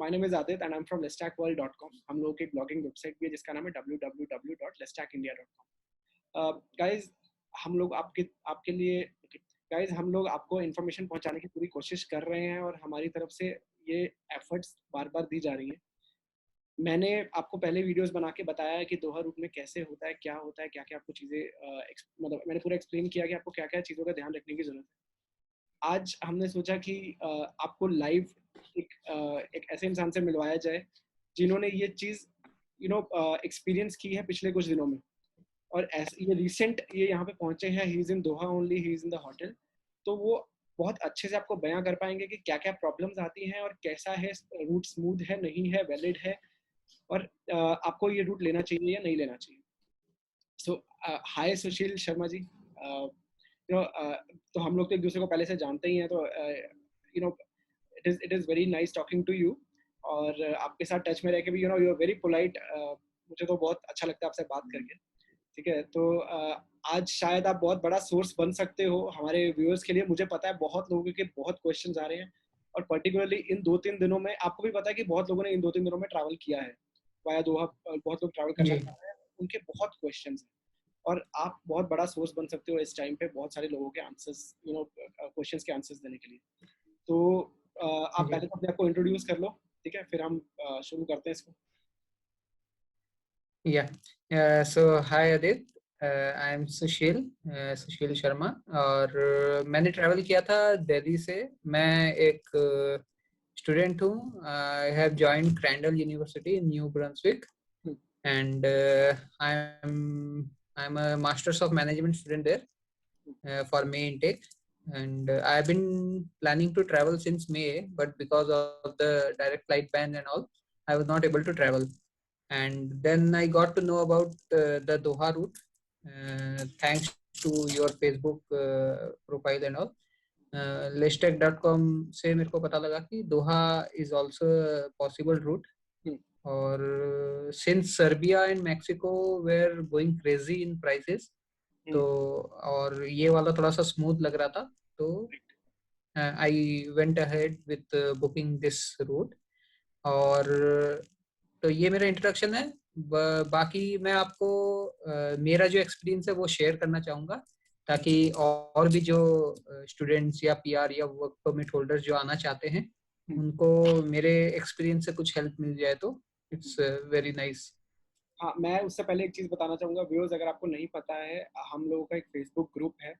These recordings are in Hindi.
My name is Aditya and I am from lestackworld.com. हम लोगों की ब्लॉगिंग वेबसाइट भी है जिसका नाम है www.lestackindia.com. गाइज हम लोग आपके लिए गाइज हम लोग आपको इन्फॉर्मेशन पहुंचाने की पूरी कोशिश कर रहे हैं और हमारी तरफ से ये एफर्ट्स बार बार दी जा रही हैं. मैंने आपको पहले वीडियोस बना के बताया है कि दोहा रूट में कैसे होता है, क्या होता है, क्या क्या आपको चीज़ें मतलब मैंने पूरा एक्सप्लेन किया कि आपको क्या क्या चीज़ों का ध्यान रखने की ज़रूरत है. आज हमने सोचा कि आपको लाइव एक ऐसे इंसान से मिलवाया जाए जिन्होंने ये चीज़ एक्सपीरियंस की है पिछले कुछ दिनों में, और ये रिसेंट ये यहाँ पे पहुंचे हैं. He is in Doha only, he is in the hotel. तो वो बहुत अच्छे से आपको बयां कर पाएंगे कि क्या क्या प्रॉब्लम्स आती हैं और कैसा है, रूट स्मूथ है, नहीं है, वैलिड है, और आपको ये रूट लेना चाहिए या नहीं लेना चाहिए. सो हाय सुशील शर्मा जी. तो हम लोग तो एक दूसरे को पहले से जानते ही हैं, तो it is very nice talking to you. और आपके साथ टच में रह के भी यू आर वेरी पोलाइट. मुझे तो बहुत अच्छा लगता है आपसे बात करके. ठीक है, तो आज शायद आप बहुत बड़ा सोर्स बन सकते हो हमारे व्यूअर्स के लिए. मुझे पता है बहुत लोगों के बहुत क्वेश्चंस आ रहे हैं, और पर्टिकुलरली इन 2-3 दिनों में आपको भी पता है कि बहुत लोगों ने इन 2-3 दिनों में ट्रैवल किया है वाया दोहा. बहुत लोग ट्रैवल करना चाह रहे हैं, उनके बहुत क्वेश्चंस हैं, और आप बहुत बड़ा सोर्स बन सकते हो इस टाइम पे बहुत सारे लोगों के आंसर्स, क्वेश्चंस के आंसर्स देने के लिए. तो आप पहले तो अपने आप को इंट्रोड्यूस कर लो, ठीक है, फिर हम शुरू करते हैं इसको. सो हाय आदित्य, आई एम सुशील शर्मा. और मैंने ट्रैवल किया था दिल्ली से. मैं एक स्टूडेंट हूँ. I have joined Crandall University in New Brunswick, and I am a masters of management student there for May intake. And I have been planning to travel since May, but because of the direct flight ban and all, I was not able to travel. And then I got to know about the Doha route thanks to your Facebook profile and all. Lestack.com से मेरे को पता लगा कि दोहा is also a possible route. और since Serbia and Mexico were going crazy in prices, तो और ये वाला थोड़ा सा स्मूथ लग रहा था, तो I went ahead with booking this route. और तो ये मेरा इंट्रोडक्शन है. बाकी मैं आपको मेरा जो एक्सपीरियंस है वो शेयर करना चाहूँगा, ताकि और भी जो स्टूडेंट्स या पीआर या वर्क परमिट होल्डर्स जो आना चाहते हैं उनको मेरे एक्सपीरियंस से कुछ हेल्प मिल जाए, तो इट्स वेरी नाइस. हाँ, मैं उससे पहले एक चीज़ बताना चाहूँगा व्यूअर्स, अगर आपको नहीं पता है, हम लोगों का एक फेसबुक ग्रुप है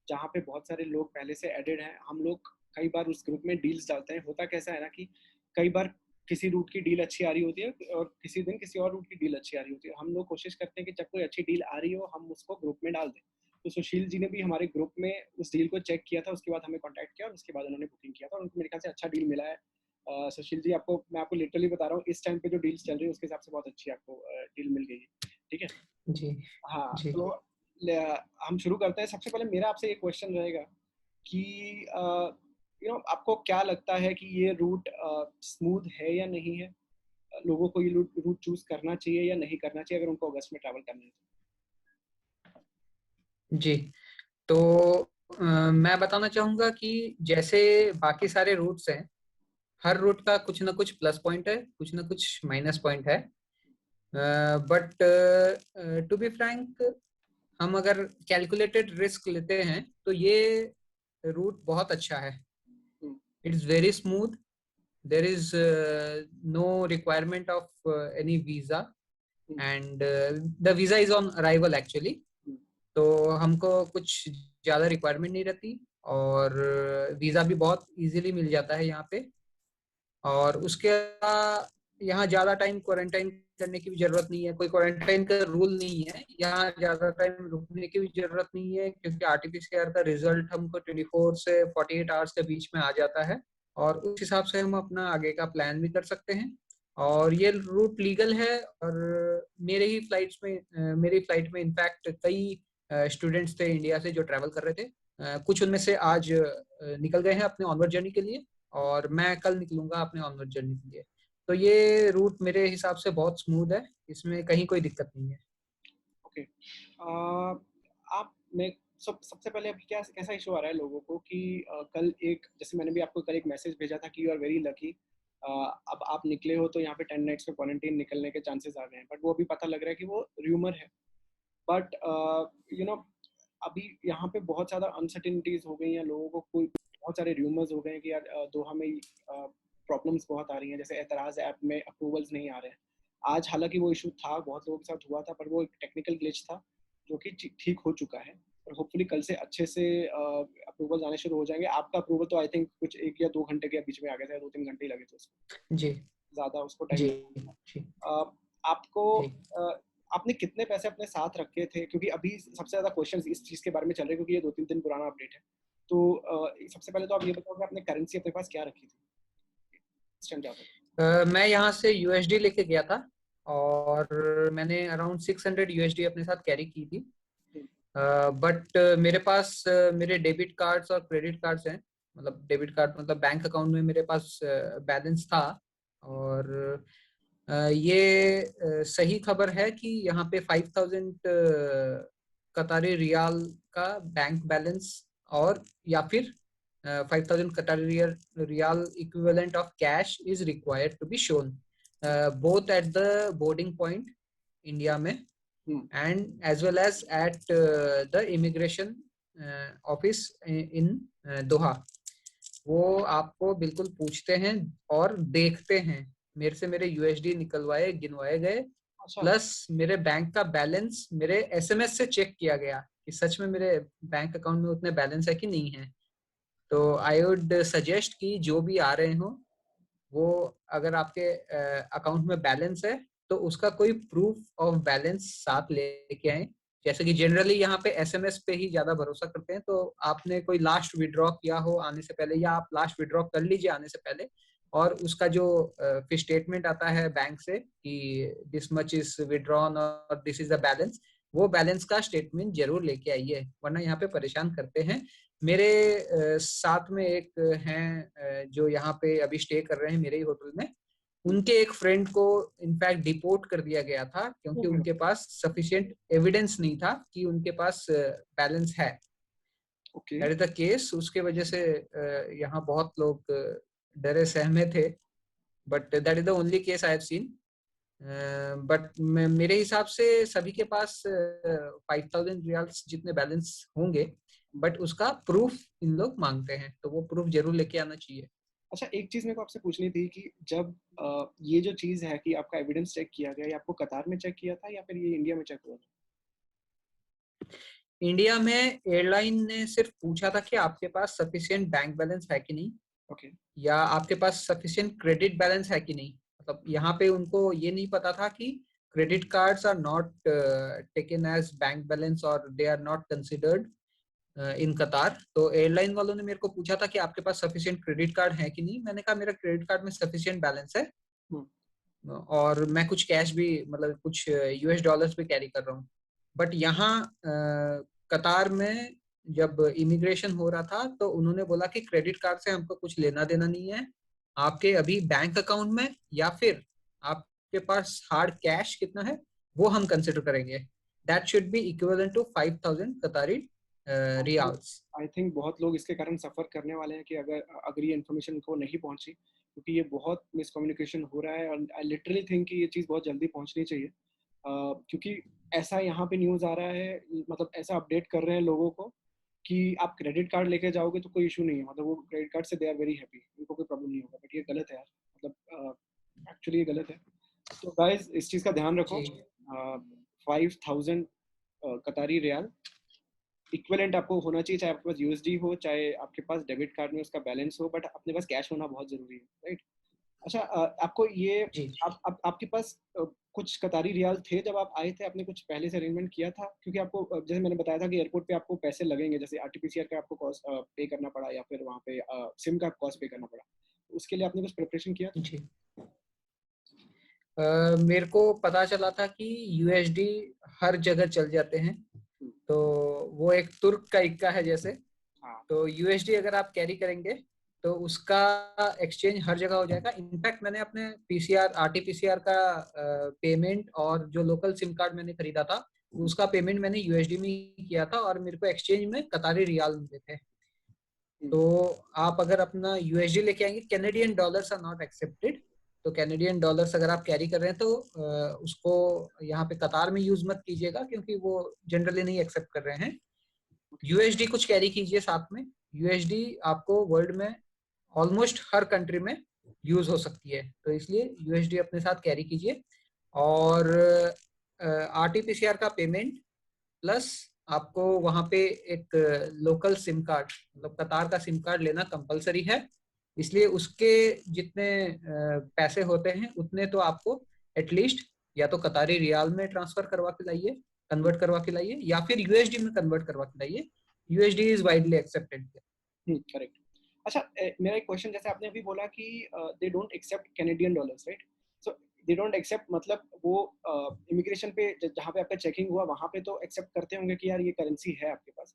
जहाँ पे बहुत सारे लोग पहले से एडेड हैं. हम लोग कई बार उस ग्रुप में डील्स डालते हैं. होता कैसा है ना कि कई बार किसी रूट की डील अच्छी आ रही होती है और किसी दिन किसी और रूट की डील अच्छी आ रही होती है. हम लोग कोशिश करते हैं कि जब कोई अच्छी डील आ रही हो हम उसको ग्रुप में डाल दें. तो सुशील जी ने भी हमारे ग्रुप में उस डील को चेक किया था, उसके बाद हमें कॉन्टैक्ट किया और उसके बाद उन्होंने बुकिंग किया था, और उनको मेरे ख्याल से अच्छा डील मिला है. सुशील जी, मैं आपको लिटरली बता रहा हूँ, इस टाइम पे जो डील्स चल रही है उसके हिसाब से बहुत अच्छी आपको डील मिल गई है. ठीक है जी हाँ, जी. तो हम शुरू करते हैं. सबसे पहले मेरा आपसे एक क्वेश्चन रहेगा कि आपको क्या लगता है कि ये रूट स्मूथ है या नहीं है? लोगों को ये रूट चूज करना चाहिए या नहीं करना चाहिए अगर उनको अगस्त में ट्रैवल करना है? जी, तो मैं बताना चाहूँगा कि जैसे बाकी सारे रूट्स हैं, हर रूट का कुछ ना कुछ प्लस पॉइंट है, कुछ ना कुछ माइनस पॉइंट है. बट टू बी फ्रैंक, हम अगर कैलकुलेटेड रिस्क लेते हैं तो ये रूट बहुत अच्छा है. It's very smooth. There is no requirement of any visa, and the visa is on arrival actually. तो हमको कुछ ज़्यादा रिक्वायरमेंट नहीं रहती, और वीज़ा भी बहुत इजीली मिल जाता है यहाँ पे. और उसके अलावा यहाँ ज़्यादा टाइम क्वारंटाइन करने की भी ज़रूरत नहीं है. कोई क्वारंटाइन का रूल नहीं है. यहाँ ज़्यादा टाइम रुकने की भी ज़रूरत नहीं है, क्योंकि आरटीपीसीआर का रिजल्ट हमको 24 से 48 आवर्स के बीच में आ जाता है, और उस हिसाब से हम अपना आगे का प्लान भी कर सकते हैं. और ये रूट लीगल है. और मेरी फ्लाइट में इनफैक्ट कई स्टूडेंट्स थे इंडिया से जो ट्रैवल कर रहे थे. कुछ उनमें से आज निकल गए हैं अपने ऑनवर्ड जर्नी के लिए, और मैं कल निकलूंगा अपने ऑनवर्ड जर्नी के लिए. तो ये रूट मेरे हिसाब से बहुत स्मूथ है, इसमें कहीं कोई दिक्कत नहीं है. ओके, आप मैं सबसे पहले अभी कैसा इशू आ रहा है लोगों को कि कल एक, जैसे मैंने भी आपको कल एक मैसेज भेजा था कि यू आर वेरी लकी अब आप निकले हो तो यहाँ पे 10 नाइट्स पे क्वारंटीन निकलने के चांसेस आ गए हैं, बट वो अभी पता लग रहा है कि वो र्यूमर है। बट यू नो अभी यहाँ पे बहुत ज़्यादा अनसर्टिनिटीज हो गई हैं, लोगों को कोई बहुत सारे र्यूमर्स हो गए हैं कि यार दोहा में प्रॉब्लम्स बहुत आ रही हैं, जैसे एतराज़ ऐप में अप्रूवल्स नहीं आ रहे हैं। आज हालांकि वो इशू था, बहुत लोगों के साथ हुआ था, पर वो एक टेक्निकल ग्लिच था जो कि ठीक हो चुका है, और होपफुली कल से अच्छे से अप्रूवल्स आने शुरू हो जाएंगे। आपका अप्रूवल तो आई थिंक कुछ 1 या 2 घंटे के बीच में आ गया था, 2-3 घंटे ही लगे थे उसको, जी ज़्यादा उसको टाइम जी नहीं जी लगा। आपको जी। आपने कितने पैसे अपने साथ रखे थे, क्योंकि अभी सबसे ज़्यादा क्वेश्चन इस चीज़ के बारे में चल रहे हैं, क्योंकि ये 2-3 दिन पुराना अपडेट है। तो सबसे पहले तो आप ये बताओ कि आपने करेंसी अपने पास क्या रखी थी इस टाइम ज़्यादा? मैं यहाँ से यूएसडी लेके गया था और मैंने अराउंड 600 यूएसडी अपने साथ कैरी की थी। बट मेरे पास मेरे डेबिट कार्ड्स और क्रेडिट कार्ड्स हैं, मतलब डेबिट कार्ड मतलब बैंक अकाउंट में मेरे पास बैलेंस था। और ये सही खबर है कि यहाँ पे 5000 कतारी रियाल का बैंक बैलेंस, और या फिर 5000 Qatari riyal equivalent of cash is required to be shown both at the boarding point India में and as well as at the immigration office in दोहा। वो आपको बिल्कुल पूछते हैं और देखते हैं। मेरे से मेरे यूएसडी निकलवाए, गिनवाए गए, प्लस मेरे बैंक का बैलेंस मेरे एसएमएस से चेक किया गया कि सच में मेरे बैंक अकाउंट में उतने बैलेंस है कि नहीं है। तो आई वुड सजेस्ट कि जो भी आ रहे हो वो अगर आपके अकाउंट में बैलेंस है तो उसका कोई प्रूफ ऑफ बैलेंस साथ लेके आए। जैसे कि जनरली यहाँ पे एसएमएस पे ही ज्यादा भरोसा करते हैं, तो आपने कोई लास्ट विड्रॉ किया हो आने से पहले, या आप लास्ट विड्रॉ कर लीजिए आने से पहले, और उसका जो फिर स्टेटमेंट आता है बैंक से कि दिस मच इज विड्रॉन और दिस इज द बैलेंस, वो बैलेंस का स्टेटमेंट जरूर लेके आइए, वरना यहाँ पे परेशान करते हैं। मेरे साथ में एक हैं जो यहाँ पे अभी स्टे कर रहे हैं मेरे ही होटल में, उनके एक फ्रेंड को इनफैक्ट डिपोर्ट कर दिया गया था क्योंकि उनके पास सफिशिएंट एविडेंस नहीं था कि उनके पास बैलेंस है। That is the case. उसके वजह से यहाँ बहुत लोग डरे सहमे थे, but that is the only case I have seen. But मेरे हिसाब से सभी के पास 5000 रियाल्स जितने बैलेंस होंगे, बट उसका प्रूफ इन लोग मांगते हैं, तो वो प्रूफ जरूर लेके आना चाहिए। अच्छा, एक चीज़ मेरे को आपसे पूछनी थी कि जब ये जो चीज़ है कि आपका एविडेंस चेक किया गया, ये आपको कतार में चेक किया था या फिर ये इंडिया में चेक हुआ था? इंडिया में एयरलाइन ने सिर्फ पूछा था कि आपके पास सफिशिएंट बैंक बैलेंस है कि नहीं, या आपके पास सफिशिएंट क्रेडिट बैलेंस है कि नहीं। मतलब यहाँ पे उनको ये नहीं पता था कि credit cards are not taken as bank balance और they are not considered in Qatar. तो एयरलाइन वालों ने मेरे को पूछा था कि आपके पास सफिशिएंट क्रेडिट कार्ड है कि नहीं। मैंने कहा मेरा क्रेडिट कार्ड में सफिशिएंट बैलेंस है, और मैं कुछ कैश भी, मतलब कुछ यूएस डॉलर्स भी कैरी कर रहा हूँ। बट यहाँ कतार में जब इमिग्रेशन हो रहा था तो उन्होंने बोला कि क्रेडिट कार्ड से हमको कुछ लेना देना नहीं है, आपके अभी बैंक अकाउंट में या फिर आपके पास हार्ड कैश कितना है वो हम कंसिडर करेंगे। That should be equivalent to 5000 Qatari riyals. I think बहुत लोग इसके कारण सफ़र करने वाले हैं कि अगर ये इन्फॉर्मेशन को नहीं पहुंची, क्योंकि ये बहुत मिसकम्युनिकेशन हो रहा है, और आई लिटरली थिंक कि ये चीज़ बहुत जल्दी पहुंचनी चाहिए, क्योंकि ऐसा यहाँ पे न्यूज़ आ रहा है, मतलब ऐसा अपडेट कर रहे हैं लोगों को कि आप क्रेडिट कार्ड लेके जाओगे तो कोई इशू नहीं है, मतलब वो क्रेडिट कार्ड से दे आर वेरी हैप्पी, उनको कोई प्रॉब्लम नहीं होगा। बट ये गलत है यार, मतलब एक्चुअली ये गलत है। तो गाइस इस चीज़ का ध्यान रखो। 5000 कतारी रियाल इक्विवेलेंट आपको होना चाहिए, चाहे आपके पास यूएसडी हो, चाहे आपके पास डेबिट कार्ड में उसका बैलेंस हो, बट अपने पास कैश होना बहुत जरूरी है, राइट? अच्छा, आपको ये आपके पास कुछ कतारी रियाल थे जब आप आए थे? आपने कुछ पहले से अरेंजमेंट किया था? क्योंकि आपको जैसे मैंने बताया था कि एयरपोर्ट पे आपको पैसे लगेंगे, जैसे आरटीपीसीआर का आपको कॉस्ट पे करना पड़ा, या फिर वहाँ पे सिम का कॉस्ट पे करना पड़ा, उसके लिए आपने कुछ प्रिपरेशन किया था? जी मेरे को पता चला था कि यूएसडी हर जगह चल जाते हैं, तो वो एक तुर्क का इक्का है जैसे। तो यूएसडी अगर आप कैरी करेंगे तो उसका एक्सचेंज हर जगह हो जाएगा। इनफैक्ट मैंने अपने पीसीआर आरटीपीसीआर का पेमेंट और जो लोकल सिम कार्ड मैंने खरीदा था उसका पेमेंट मैंने यूएसडी में किया था, और मेरे को एक्सचेंज में कतारी रियाल मिले थे। तो आप अगर अपना यूएसडी लेके आएंगे, Canadian dollars are not accepted, तो कैनेडियन डॉलर्स अगर आप कैरी कर रहे हैं तो उसको यहाँ पे कतार में यूज मत कीजिएगा, क्योंकि वो जनरली नहीं एक्सेप्ट कर रहे हैं। यूएसडी कुछ कैरी कीजिए साथ में। यूएसडी आपको वर्ल्ड में ऑलमोस्ट हर कंट्री में यूज हो सकती है, तो इसलिए यूएसडी अपने साथ कैरी कीजिए। और आरटीपीसीआर का पेमेंट प्लस आपको वहां पे एक लोकल सिम कार्ड, मतलब कतार का सिम कार्ड लेना कंपलसरी है। इसलिए उसके जितने पैसे होते हैं उतने तो आपको एटलीस्ट या तो कतारी रियाल में ट्रांसफर करवा के लाइए, कन्वर्ट करवा के लाइए, या फिर यूएसडी में कन्वर्ट करवा के लाइए। USD is widely accepted. Correct. अच्छा, मेरा एक क्वेश्चन, जैसे आपने अभी बोला कि they don't accept Canadian dollars, right? So they don't accept, मतलब वो इमिग्रेशन पे जहाँ पे आपका चेकिंग हुआ वहाँ पे तो एक्सेप्ट करते होंगे कि यार ये करेंसी है आपके पास।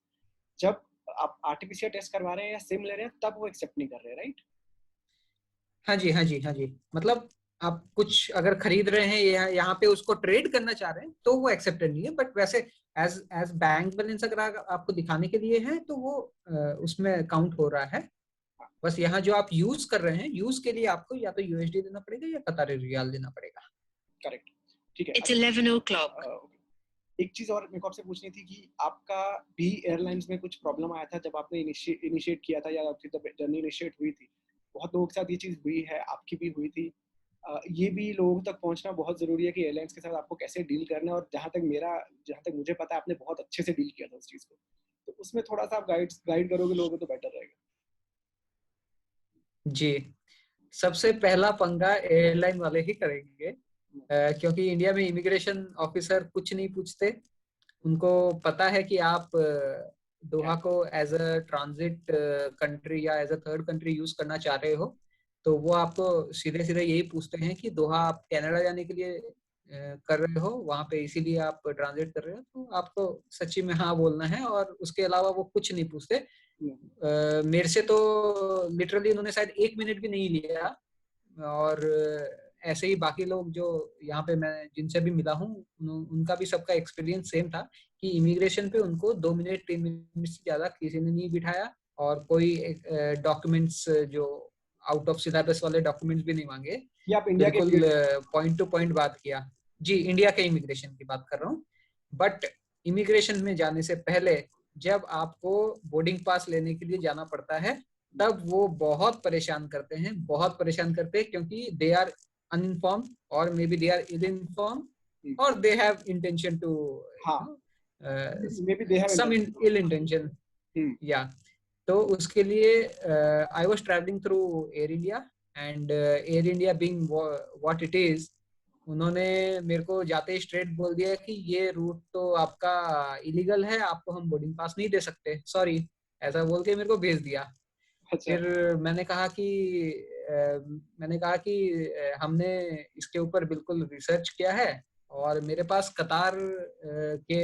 जब आप आरटीपीसीआर टेस्ट करवा रहे हैं या सिम ले रहे हैं तब वो एक्सेप्ट नहीं कर रहे, राइट? हाँ जी, हाँ जी, हाँ जी। मतलब आप कुछ अगर खरीद रहे हैं या यहाँ पे उसको ट्रेड करना चाह रहे हैं तो वो एक्सेप्टेड नहीं है, बट वैसे एज एज बैंक बैलेंस अगर आपको दिखाने के लिए है तो वो उसमें काउंट हो रहा है। बस यहाँ जो आप यूज कर रहे हैं, यूज के लिए आपको या तो यूएसडी देना पड़ेगा या कतारी रियाल देना पड़ेगा। करेक्ट, ठीक है। It's 11 o'clock. एक चीज और मेरे को आपसे पूछनी थी कि आपका भी एयरलाइंस में कुछ प्रॉब्लम आया था जब आपने इनिशिएट किया था, या आपकी जब जर्नी इनिशिएट हुई थी? बहुत लोगों के साथ ये चीज हुई है, आपकी भी हुई थी। ये भी लोगों तक पहुंचना बहुत जरूरी है कि एयरलाइंस के साथ आपको कैसे डील करना है। और जहां तक मुझे पता है आपने बहुत अच्छे से डील किया था उस चीज को, तो उसमें थोड़ा सा आप गाइड करोगे लोगों को तो बेटर रहेगा। जी, सबसे पहला पंगा एयरलाइन वाले ही करेंगे, क्योंकि इंडिया में इमिग्रेशन ऑफिसर कुछ नहीं पूछते। उनको पता है कि आप दोहा को एज अ ट्रांजिट कंट्री या as a third country use करना चाह रहे हो, तो वो आपको सीधे सीधे यही पूछते हैं कि दोहा आप कनाडा जाने के लिए कर रहे हो, वहां पे इसीलिए आप ट्रांजिट कर रहे हो, तो आपको सच्ची में हाँ बोलना है, और उसके अलावा वो कुछ नहीं पूछते। मेरे से तो लिटरली उन्होंने शायद 1 मिनट भी नहीं लिया। और ऐसे ही बाकी लोग जो यहाँ पे मैं जिनसे भी मिला हूँ उनका भी सबका एक्सपीरियंस सेम था कि इमिग्रेशन पे उनको 2 मिनट 3 मिनट से ज्यादा किसी ने नहीं बिठाया, और कोई डॉक्यूमेंट्स जो आउट ऑफ सिलेबस वाले डॉक्यूमेंट्स भी नहीं मांगे। ये आप इंडिया के बिल्कुल पॉइंट टू पॉइंट बात किया। जी, इंडिया के इमिग्रेशन की बात कर रहा हूँ। बट इमिग्रेशन में जाने से पहले जब आपको बोर्डिंग पास लेने के लिए जाना पड़ता है, तब वो बहुत परेशान करते हैं, बहुत परेशान करते हैं, क्योंकि दे आर अनइन्फॉर्म और may be they are ill inform और they have intention to some ill intention. या तो उसके लिए I was travelling through Air India, and Air India being what it is, उन्होंने मेरे को जाते ही स्ट्रेट बोल दिया कि ये रूट तो आपका इलीगल है, आपको हम बोर्डिंग पास नहीं दे सकते, सॉरी, ऐसा बोल के मेरे को भेज दिया। अच्छा। फिर मैंने कहा कि हमने इसके ऊपर बिल्कुल रिसर्च किया है, और मेरे पास कतार के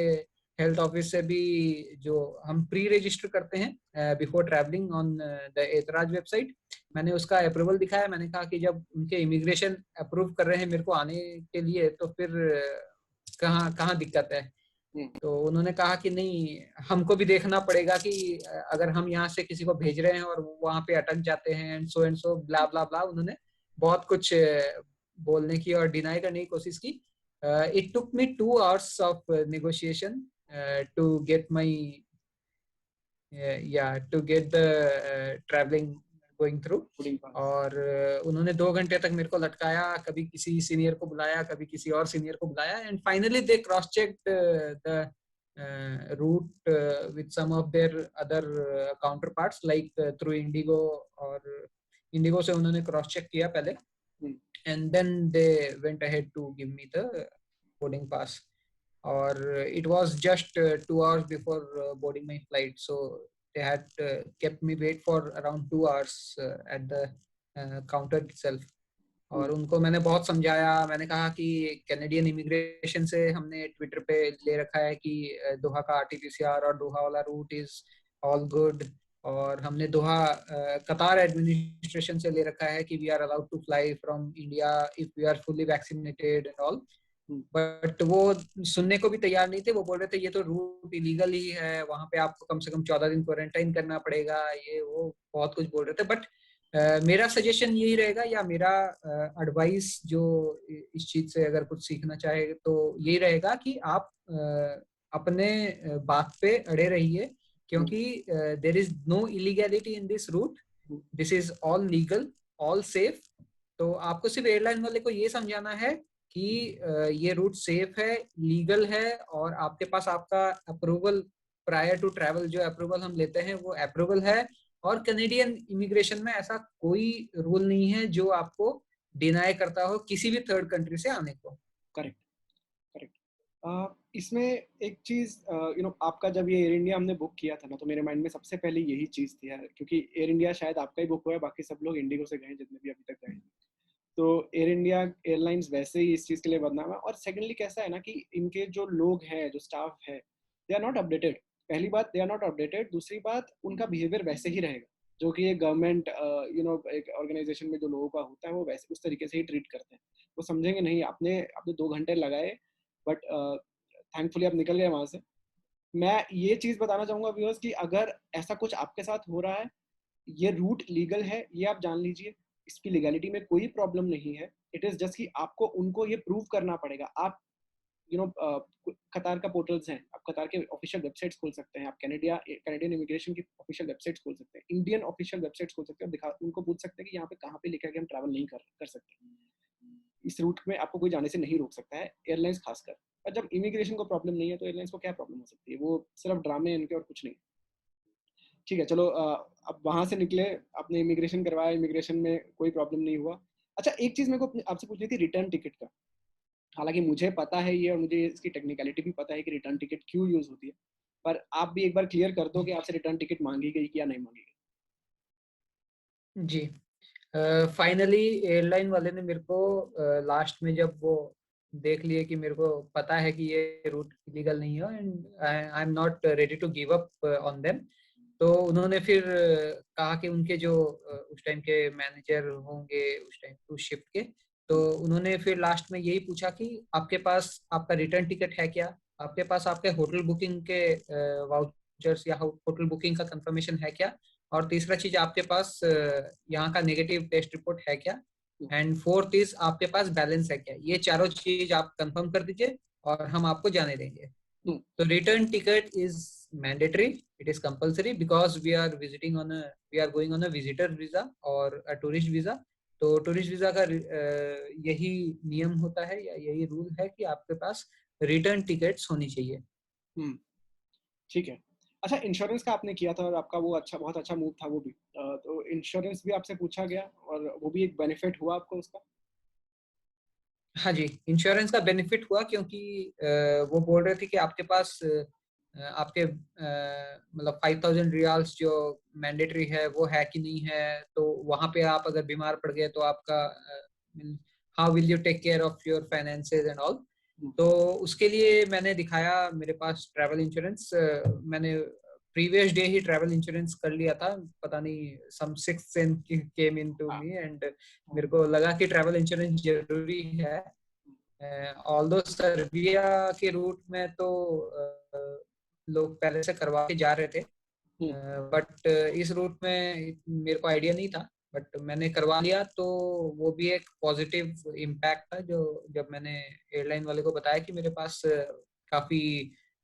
हेल्थ ऑफिस से भी जो हम प्री रजिस्टर करते हैं बिफोर ट्रैवलिंग ऑन द एतराज वेबसाइट, मैंने उसका अप्रूवल दिखाया। मैंने कहा कि जब उनके इमिग्रेशन अप्रूव कर रहे हैं मेरे को आने के लिए, तो फिर कहाँ दिक्कत है। तो उन्होंने कहा कि नहीं, हमको भी देखना पड़ेगा कि अगर हम यहाँ से किसी को भेज रहे हैं और वहां पे अटक जाते हैं एंड सो ब्ला ब्ला ब्ला, उन्होंने बहुत कुछ बोलने की और डिनाई करने की कोशिश की। It took me 2 hours of negotiation to get my to get the travelling going through. और उन्होंने 2 घंटे तक मेरे को लटकाया, कभी किसी सीनियर को बुलाया, कभी किसी और सीनियर को बुलाया, and finally they cross checked the route with some of their other counterparts like through IndiGo, और इंडिगो से उन्होंने क्रॉस चेक किया पहले, and then they went ahead to give me the boarding pass. और it was just 2 hours before boarding my flight, so they had kept me wait for around 2 hours at the counter itself. और उनको मैंने बहुत समझाया, मैंने कहा कि कैनेडियन इमिग्रेशन से हमने ट्विटर पे ले रखा है कि दोहा का आरटीपीसीआर और दोहा वाला रूट इज ऑल गुड, और हमने दोहा कतार एडमिनिस्ट्रेशन से ले रखा है कि we are allowed to fly from India if we are fully vaccinated and all. But वो सुनने को भी तैयार नहीं थे। वो बोल रहे थे ये तो रूट इलीगल ही है, वहां पे आपको कम से कम 14 दिन क्वारंटाइन करना पड़ेगा, ये वो बहुत कुछ बोल रहे थे। बट मेरा सजेशन यही रहेगा, या मेरा एडवाइस जो इस चीज से अगर कुछ सीखना चाहे तो यही रहेगा कि आप अपने बात पे अड़े रहिए, क्योंकि there is no illegality in this route, this is all legal, all safe. तो आपको सिर्फ एयरलाइन वाले को ये समझाना है कि ये रूट सेफ है, लीगल है, और आपके पास आपका अप्रूवल प्रायर टू ट्रैवल, जो अप्रूवल हम लेते हैं वो अप्रूवल है। और कैनेडियन इमिग्रेशन में ऐसा कोई रूल नहीं है जो आपको डिनाई करता हो किसी भी थर्ड कंट्री से आने को। Correct, correct. इसमें एक चीज, आपका जब ये एयर इंडिया हमने बुक किया था ना, तो मेरे माइंड में सबसे पहले यही चीज थी यार, क्योंकि एयर इंडिया शायद आपका ही बुक हुआ है, बाकी सब लोग इंडिगो से गए जितने भी अभी तक गए। तो एयर इंडिया एयरलाइंस वैसे ही इस चीज के लिए बदनाम है। और सेकेंडली कैसा है ना कि इनके जो लोग हैं, जो स्टाफ है, दे आर नॉट अपडेटेड। पहली बात, दे आर नॉट अपडेटेड। दूसरी बात, उनका बिहेवियर वैसे ही रहेगा जो कि एक गवर्नमेंट एक ऑर्गेनाइजेशन में जो लोगों का होता है वो वैसे उस तरीके से ही ट्रीट करते हैं। वो समझेंगे नहीं, आपने आपने 2 घंटे लगाए, बट थैंकफुली आप निकल गए वहां से। मैं ये चीज बताना चाहूंगा व्यूअर्स कि अगर ऐसा कुछ आपके साथ हो रहा है, ये रूट लीगल है, ये आप जान लीजिए। इसकी लीगलिटी में कोई प्रॉब्लम नहीं है। इट इज जस्ट कि आपको उनको ये प्रूव करना पड़ेगा। आप कतार का पोर्टल्स हैं, आप कतार के ऑफिशियल वेबसाइट्स खोल सकते हैं, आप कैनेडियन इमिग्रेशन की ऑफिशियल वेबसाइट्स खोल सकते हैं, इंडियन ऑफिशियल वेबसाइट्स खोल सकते हैं, दिखा उनको पूछ सकते हैं कि यहाँ पे कहाँ पे लिखा है कि हम ट्रैवल नहीं कर सकते। इस रूट में आपको कोई जाने से नहीं रोक सकता है, एयरलाइंस खासकर। और जब इमिग्रेशन को प्रॉब्लम नहीं है तो एयरलाइंस को क्या प्रॉब्लम हो सकती है? वो सिर्फ ड्रामे हैं इनके और कुछ नहीं। ठीक है, चलो, अब वहां से निकले, आपने इमिग्रेशन करवाया, इमिग्रेशन में कोई प्रॉब्लम नहीं हुआ। अच्छा, एक चीज मेरे को आपसे पूछनी थी रिटर्न टिकट का। हालांकि मुझे पता है ये, और मुझे इसकी टेक्निकलिटी भी पता है कि रिटर्न टिकट क्यों यूज होती है, पर आप भी एक बार क्लियर कर दो कि आपसे रिटर्न टिकट मांगी गई या नहीं मांगी जी, फाइनली एयरलाइन वाले ने मेरे को लास्ट में जब वो देख लिए कि मेरे को पता है कि ये रूट इलीगल नहीं है and I am not ready to give up on them, तो उन्होंने फिर कहा कि उनके जो उस टाइम के मैनेजर होंगे उस टाइम उस शिफ्ट के, तो उन्होंने फिर लास्ट में यही पूछा कि आपके पास आपका रिटर्न टिकट है क्या, आपके पास आपके होटल बुकिंग के वाउचर्स या होटल बुकिंग का कंफर्मेशन है क्या, और तीसरा चीज आपके पास यहाँ का नेगेटिव टेस्ट रिपोर्ट है क्या, है? एंड फोर्थ इज आपके पास बैलेंस है क्या। ये चारों चीज आप कंफर्म कर दीजिए और हम आपको जाने देंगे। तो return ticket is mandatory, it is compulsory because we are going on a visitor visa or a tourist visa। तो टूरिस्ट वीजा का यही नियम होता है या यही रूल है कि आपके पास रिटर्न टिकट्स होनी चाहिए। ठीक है। अच्छा, इंश्योरेंस का आपने किया था और आपका वो अच्छा, बहुत अच्छा मूव था वो भी। तो इंश्योरेंस भी आपसे पूछा गया और वो भी एक बेनिफिट हुआ आपको उसका? हाँ जी, इंश्योरेंस का बेनिफिट हुआ क्योंकि वो बोल रहे थे कि आपके पास आपके मतलब 5,000 रियाल्स जो मैंडेटरी है वो है कि नहीं है, तो वहां पे आप अगर बीमार पड़ गए तो आपका how will you take care of your finances and all. तो उसके लिए मैंने दिखाया मेरे पास ट्रैवल इंश्योरेंस, मैंने प्रीवियस डे ही ट्रैवल इंश्योरेंस कर लिया था, पता नहीं some sixth sense came into me and मेरे को लगा कि ट्रैवल इंश्योरेंस जरूरी है। ऑल्दो सर्बिया के रूट में तो लोग पहले से करवा के जा रहे थे, बट इस रूट में मेरे को आइडिया नहीं था, बट मैंने करवा लिया। तो वो भी एक पॉजिटिव इम्पैक्ट था जो जब मैंने एयरलाइन वाले को बताया कि मेरे पास काफी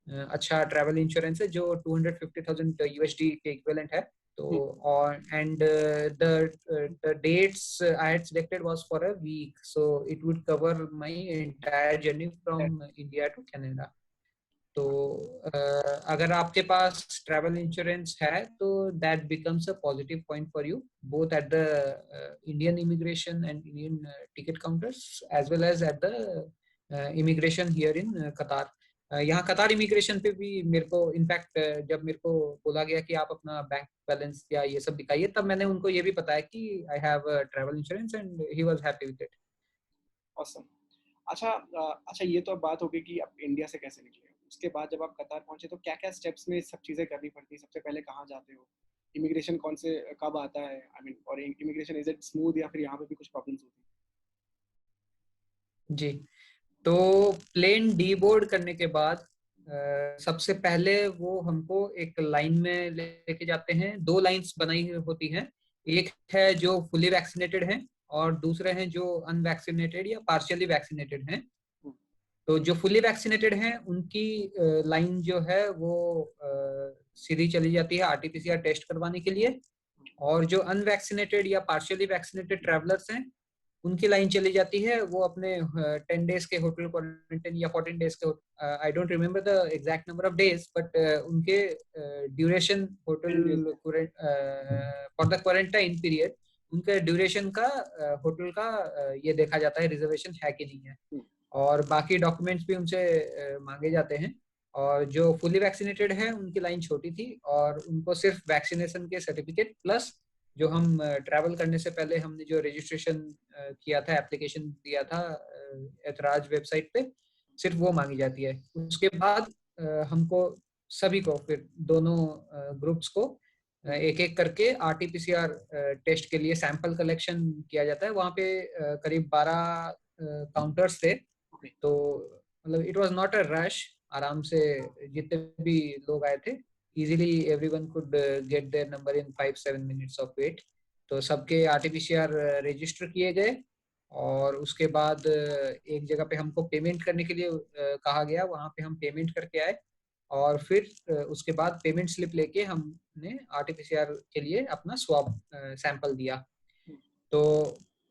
अच्छा ट्रैवल इंश्योरेंस है जो 250,000 यूएसडी के इक्विवेलेंट है। तो और and the dates I had selected was for a week, so it would cover my entire journey from India to Canada. तो अगर आपके पास ट्रैवल इंश्योरेंस है तो that becomes a positive point for you both at the Indian immigration and Indian ticket counters as well as at the immigration here in Qatar. यहाँ कतार इमिग्रेशन पे भी मेरे को इनफैक्ट जब मेरे को बोला गया कि आप अपना बैंक बैलेंस या ये सब दिखाइए, तब मैंने उनको ये भी बताया कि I have travel insurance and he was happy with it. Awesome. अच्छा, अच्छा, ये तो अब बात हो गई कि आप इंडिया से कैसे निकले। उसके बाद जब आप कतार पहुंचे तो क्या क्या स्टेप्स में सब चीज़ें करनी पड़ती? सबसे पहले कहाँ जाते हो? इमिग्रेशन कौन से कब आता है? आई मीन, और इमिग्रेशन इज इट स्मूथ या फिर यहाँ पे भी कुछ प्रॉब्लम्स होती जी, तो प्लेन डीबोर्ड करने के बाद सबसे पहले वो हमको एक लाइन में लेके जाते हैं। 2 लाइंस बनाई होती हैं, एक है जो फुली वैक्सीनेटेड है और दूसरे हैं जो अनवैक्सीनेटेड या पार्शियली वैक्सीनेटेड हैं। तो जो फुली वैक्सीनेटेड हैं उनकी लाइन जो है वो सीधी चली जाती है आरटीपीसीआर टेस्ट करवाने के लिए, और जो अनवैक्सीनेटेड या पार्शियली वैक्सीनेटेड ट्रैवलर्स हैं उनकी लाइन चली जाती है वो अपने 10 डेज के होटल क्वारंटाइन या 14 डेज के, I don't remember the exact number of days, but उनके duration hotel for the quarantine period, उनके ड्यूरेशन का होटल का ये देखा जाता है रिजर्वेशन है कि नहीं है, और बाकी डॉक्यूमेंट्स भी उनसे मांगे जाते हैं। और जो फुली वैक्सीनेटेड है उनकी लाइन छोटी थी और उनको सिर्फ वैक्सीनेशन के सर्टिफिकेट प्लस जो हम ट्रैवल करने से पहले हमने जो रजिस्ट्रेशन किया था, एप्लीकेशन दिया था ऐतराज वेबसाइट पे, सिर्फ वो मांगी जाती है। उसके बाद हमको सभी को फिर दोनों ग्रुप्स को एक एक करके आरटीपीसीआर टेस्ट के लिए सैंपल कलेक्शन किया जाता है। वहाँ पे करीब 12 काउंटर्स थे, तो मतलब it was not a rush, आराम से जितने भी लोग आए थे easily everyone could get their number in 5-7 minutes of wait। तो सबके आरटीपीसीआर रजिस्टर किए गए और उसके बाद एक जगह पे हमको पेमेंट करने के लिए कहा गया, वहाँ पे हम पेमेंट करके आए और फिर उसके बाद पेमेंट स्लिप लेके हमने आरटीपीसीआर के लिए अपना स्वैब सैंपल दिया। तो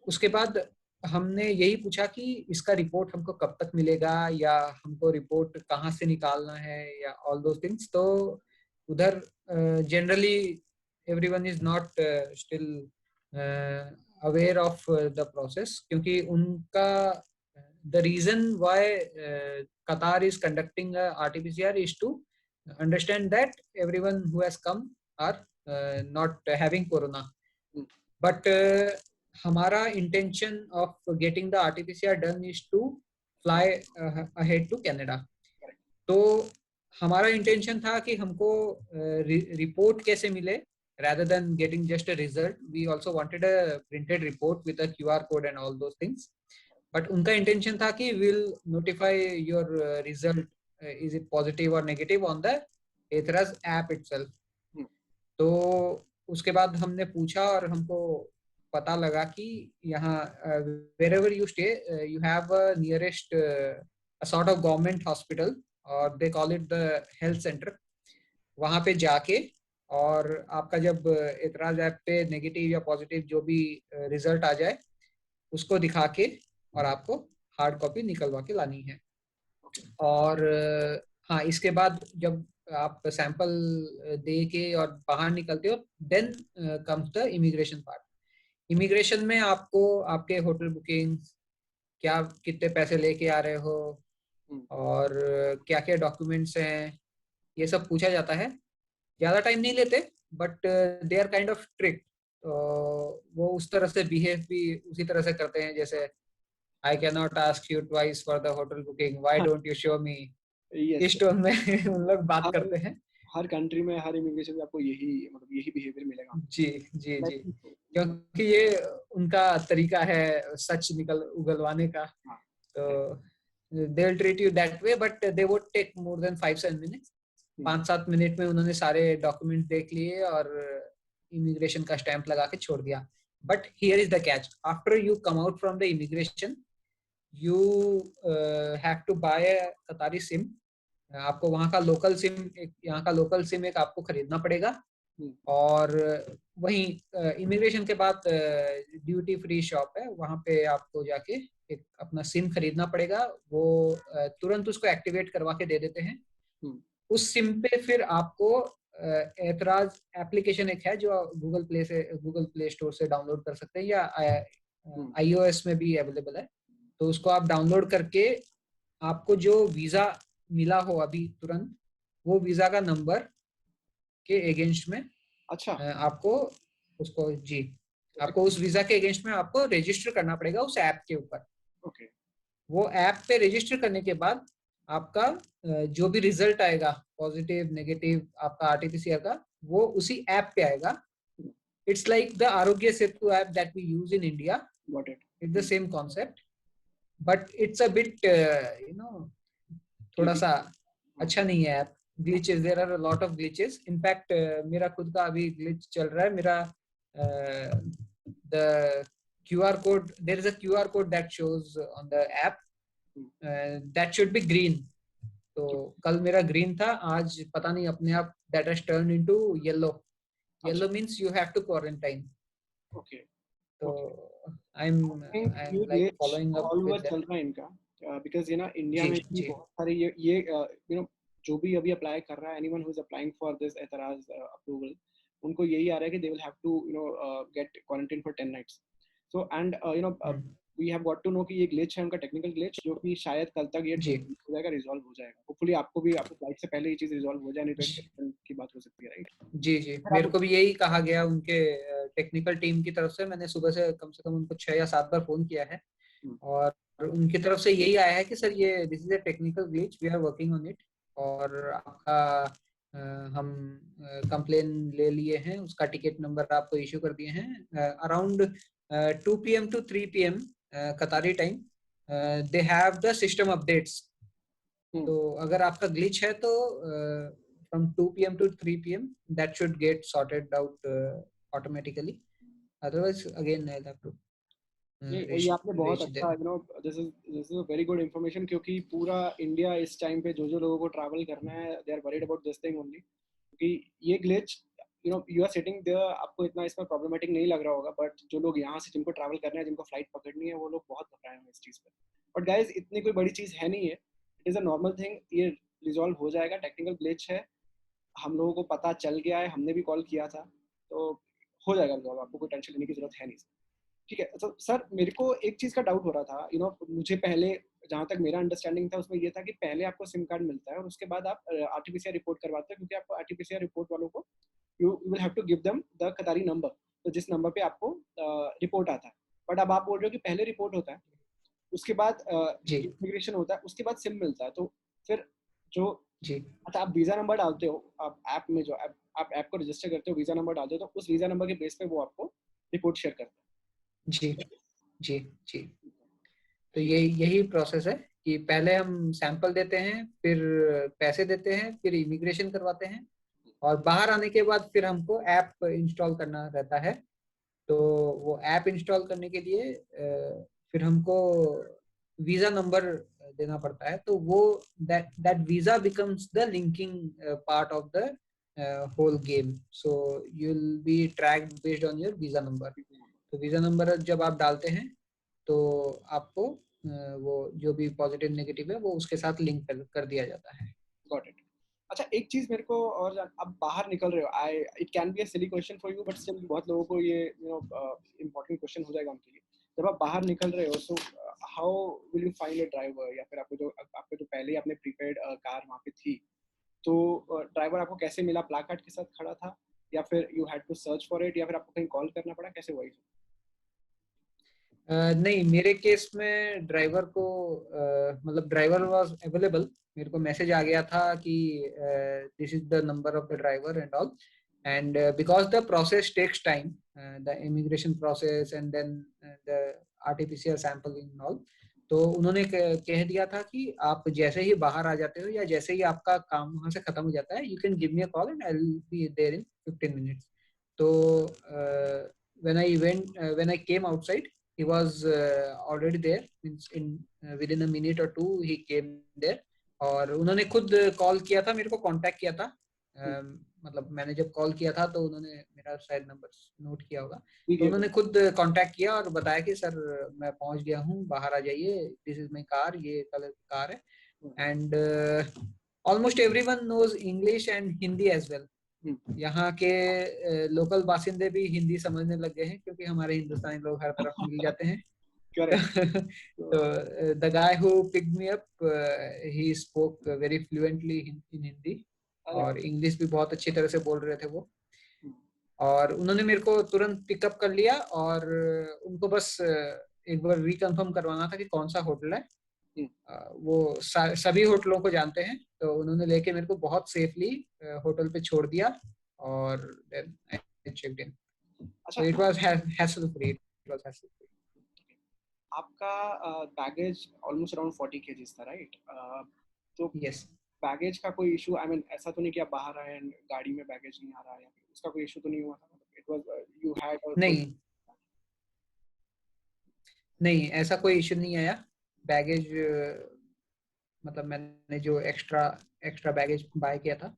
उसके बाद हमने यही पूछा कि इसका रिपोर्ट हमको कब तक मिलेगा या हमको रिपोर्ट कहाँ से निकालना है या ऑल दोस थिंग्स। तो उधर generally everyone is not still aware of the process, क्योंकि उनका the reason why Qatar is conducting RTPCR is to understand that everyone who has come are not having corona. But हमारा intention of getting the RTPCR done is to fly ahead to Canada. तो हमारा इंटेंशन था कि हमको रिपोर्ट कैसे मिले rather than getting just a result, we also wanted a printed report with a QR code and all those things, but उनका इंटेंशन था कि we'll notify your result, is it positive or negative on the ऐतराज app itself। तो उसके बाद हमने पूछा और हमको पता लगा कि यहाँ wherever you stay you have a nearest a sort of government hospital और they call it the health center। वहाँ पे जाके और आपका जब ऐतराज ऐप पे नेगेटिव या पॉजिटिव जो भी रिजल्ट आ जाए उसको दिखा के और आपको हार्ड कॉपी निकलवा के लानी है। और हाँ, इसके बाद जब आप सैंपल दे के और बाहर निकलते हो then comes the immigration part. Immigration में आपको आपके होटल बुकिंग, क्या कितने पैसे लेके आ रहे हो और क्या क्या डॉक्यूमेंट्स हैं, ये सब पूछा जाता है। ज्यादा टाइम नहीं लेते but they are kind of trick. वो उस तरह से बिहेव भी उसी तरह से करते हैं जैसे I can not ask you twice for the hotel booking, why don't you show मी, इस टोन में उन लोग बात करते हैं। हर कंट्री में हर इमिग्रेशन में आपको यही बिहेवियर मिलेगा। जी जी जी, क्योंकि ये उनका तरीका है सच उगलवाने का। तो they will treat you that way but they would take more than 5-7 minutes। 5-7 minute में उन्होंने सारे डॉक्यूमेंट देख लिए और इमिग्रेशन का स्टैंप लगा के छोड़ दिया। But here is the catch, after you come out from the immigration you have to buy a Qatari SIM. आपको वहाँ का लोकल सिम, यहाँ का लोकल सिम एक आपको खरीदना पड़ेगा। और वहीं इमिग्रेशन के बाद ड्यूटी फ्री शॉप है, वहाँ पे आपको जाके एक अपना सिम खरीदना पड़ेगा। वो तुरंत उसको एक्टिवेट करवा के दे देते हैं। उस सिम पे फिर आपको ऐतराज एप्लीकेशन एक है जो गूगल प्ले स्टोर से डाउनलोड कर सकते हैं या iOS में भी अवेलेबल है। तो उसको आप डाउनलोड करके आपको जो वीजा मिला हो अभी तुरंत, वो वीजा का नंबर के अगेंस्ट में अच्छा आपको उसको जी आपको उस वीजा के अगेंस्ट में आपको रजिस्टर करना पड़ेगा उस ऐप के ऊपर। ओके। वो ऐप पे रजिस्टर करने के बाद आपका जो भी रिजल्ट आएगा पॉजिटिव नेगेटिव आपका आरटीपीसीआर का, वो उसी ऐप पे आएगा। It's like the Aarogya Setu app that we use in India, it's the same concept. But it's a bit थोड़ा सा अच्छा नहीं है app. Glitches, there are a lot of glitches. In fact मेरा खुद का अभी ग्लिच चल रहा है. मेरा the QR code, there is a QR code that shows on the app, that should be green. तो कल मेरा ग्रीन था, आज पता नहीं अपने आप that has turned into yellow. Yellow means you have to quarantine. Okay. तो I think I'm ये like glitch following up all over with that. चल रहा है इनका, because ये ना इंडिया जी में भी जी बहुत सारे ये जो भी अभी अप्लाई कर रहा है, anyone who is applying for this एतराज approval, उनको यही आ रहा है कि they will have to get quarantine for 10 nights. So and we have got to know कि ये glitch है उनका technical glitch, जो कि शायद कल तक ये जी हो जाएगा, रिजॉल्व हो जाएगा. होपफुली आपको भी आपको फ्लाइट से पहले ये चीज रिजॉल्व हो जाए, नहीं तो जी एक्सेप्शन की बात हो सकती है, राइट? जी जी. मेरे को भी यही कहा गया उनके टेक्निकल टीम की तरफ से. मैंने सुबह से कम उनको 6 या 7 बार फोन किया है और उनकी तरफ से यही आया है कि सर ये this is a technical glitch, we are working on it और आपका हम कंप्लेन ले लिए हैं, उसका टिकट नंबर आपको इशू कर दिए हैं. Around 2 PM to 3 PM Katari time they have the system updates. तो अगर आपका ग्लिच है तो from 2 PM to 3 PM that should get sorted out automatically. Otherwise again I'll have to ये आपने बहुत reach अच्छा, them. This is a very good information, क्योंकि पूरा इंडिया इस टाइम पे जो लोगों को ट्रैवल करना है, they are worried about this thing only. क्योंकि ये glitch, you are sitting there, आपको इतना इसमें प्रॉब्लमेटिक नहीं लग रहा होगा, बट जो लोग यहाँ से जिनको ट्रैवल करना है, जिनको फ्लाइट पकड़नी है, वो लोग बहुत घबराए हुए इस चीज़ पर. बट गाइज इतनी कोई बड़ी चीज़ है नहीं है, it is a normal thing, ये रिजॉल्व हो जाएगा. टेक्निकल ग्लिच है, हम लोगों को पता चल गया है, हमने भी कॉल किया था, तो हो जाएगा रिजॉल्व, आपको कोई टेंशन लेने की जरूरत है नहीं. ठीक है. तो सर मेरे को एक चीज़ का डाउट हो रहा था, मुझे पहले जहाँ तक मेरा अंडरस्टैंडिंग था उसमें ये था कि पहले आपको सिम कार्ड मिलता है और उसके बाद आप आरटीपीसीआर रिपोर्ट करवाते हैं, क्योंकि आपको आरटीपीसीआर रिपोर्ट वालों को you will have to give them the Qatari number, तो जिस नंबर पे आपको रिपोर्ट आता है. बट अब आप बोल रहे हो कि पहले रिपोर्ट होता है, उसके बाद जी इमिग्रेशन होता है, उसके बाद सिम मिलता है. तो फिर जो जी अच्छा, आप वीज़ा नंबर डालते हो, आप ऐप में जो आप ऐप को रजिस्टर करते हो, वीज़ा नंबर डालते हो, तो उस वीज़ा नंबर के बेस पे वो आपको रिपोर्ट शेयर करता जी है. जी जी. तो ठीक. यही प्रोसेस है कि पहले हम सैंपल देते हैं, फिर पैसे देते हैं, फिर इमिग्रेशन करवाते हैं और बाहर आने के बाद फिर हमको ऐप इंस्टॉल करना रहता है. तो वो ऐप इंस्टॉल करने के लिए फिर हमको वीजा नंबर देना पड़ता है. तो वो that visa becomes the linking part of the whole game. So you will be tracked based on your visa number. तो वीजा नंबर जब आप डालते हैं तो आपको वो जो भी पॉजिटिव नेगेटिव है वो उसके साथ लिंक कर दिया जाता है. Got it. अच्छा, एक चीज मेरे को और अब बाहर निकल रहे हो, I it can be a silly question for you, but still बहुत लोगों को ये इम्पोर्टेंट क्वेश्चन हो जाएगा उनके लिए. जब आप बाहर निकल रहे हो, so how will you find a driver, या फिर आपको जो पहले आपने प्रीपेड कार वहाँ पे थी, तो ड्राइवर आपको कैसे मिला? प्ला कार्ड के साथ खड़ा था, या फिर you had to search for it, या फिर आपको कहीं कॉल करना पड़ा, कैसे हुआ? नहीं, मेरे केस में ड्राइवर को मतलब ड्राइवर वाज अवेलेबल. मेरे को मैसेज आ गया था कि this is the number of the driver and all. And because the process takes time, the immigration process and then the RTPCR sampling and all. तो उन्होंने कह दिया था कि आप जैसे ही बाहर आ जाते हो या जैसे ही आपका काम वहां से खत्म हो जाता है, you can give me a call and I will be there in 15 minutes. तो when I came outside, he was already there, means in within a minute or two he came there. और उन्होंने खुद कॉल किया था, मेरे को कांटेक्ट किया था. मतलब मैंने जब कॉल किया था तो उन्होंने मेरा शायद नंबर नोट किया होगा. तो उन्होंने खुद कांटेक्ट किया और बताया कि सर मैं पहुंच गया हूँ, बाहर आ जाइए, दिस इज माय कार, ये कलर की कार है. And almost everyone knows English and Hindi as well. यहाँ के लोकल बासिंदे भी हिंदी समझने लग गए हैं, क्योंकि हमारे हिंदुस्तानी लोग हर तरफ मिल जाते हैं. तो the guy who picked me up, he spoke very fluently in Hindi, और इंग्लिश भी बहुत अच्छी तरह से बोल रहे थे वो. और उन्होंने मेरे को तुरंत पिकअप कर लिया और उनको बस एक बार रिकन्फर्म करवाना था कि कौन सा होटल है. वो सभी होटलों को जानते हैं, तो उन्होंने लेके मेरे को बहुत सेफली होटल पे छोड़ दिया और then I checked in. So it was hassle free. It was hassle free. आपका बैगेज ऑलमोस्ट अराउंड 40 केजीज था, राइट? तो यस। बैगेज का कोई इशू, आई मीन ऐसा तो नहीं कि आप बाहर आए एंड गाड़ी में बैगेज नहीं आ रहा है, या फिर उसका कोई इशू तो नहीं हुआ था? इट वाज यू हैड और फुल? नहीं नहीं, ऐसा कोई इशू नहीं आया। बैगेज मतलब मैंने जो एक्स्ट्रा एक्स्ट्रा बैगेज बाय किया था,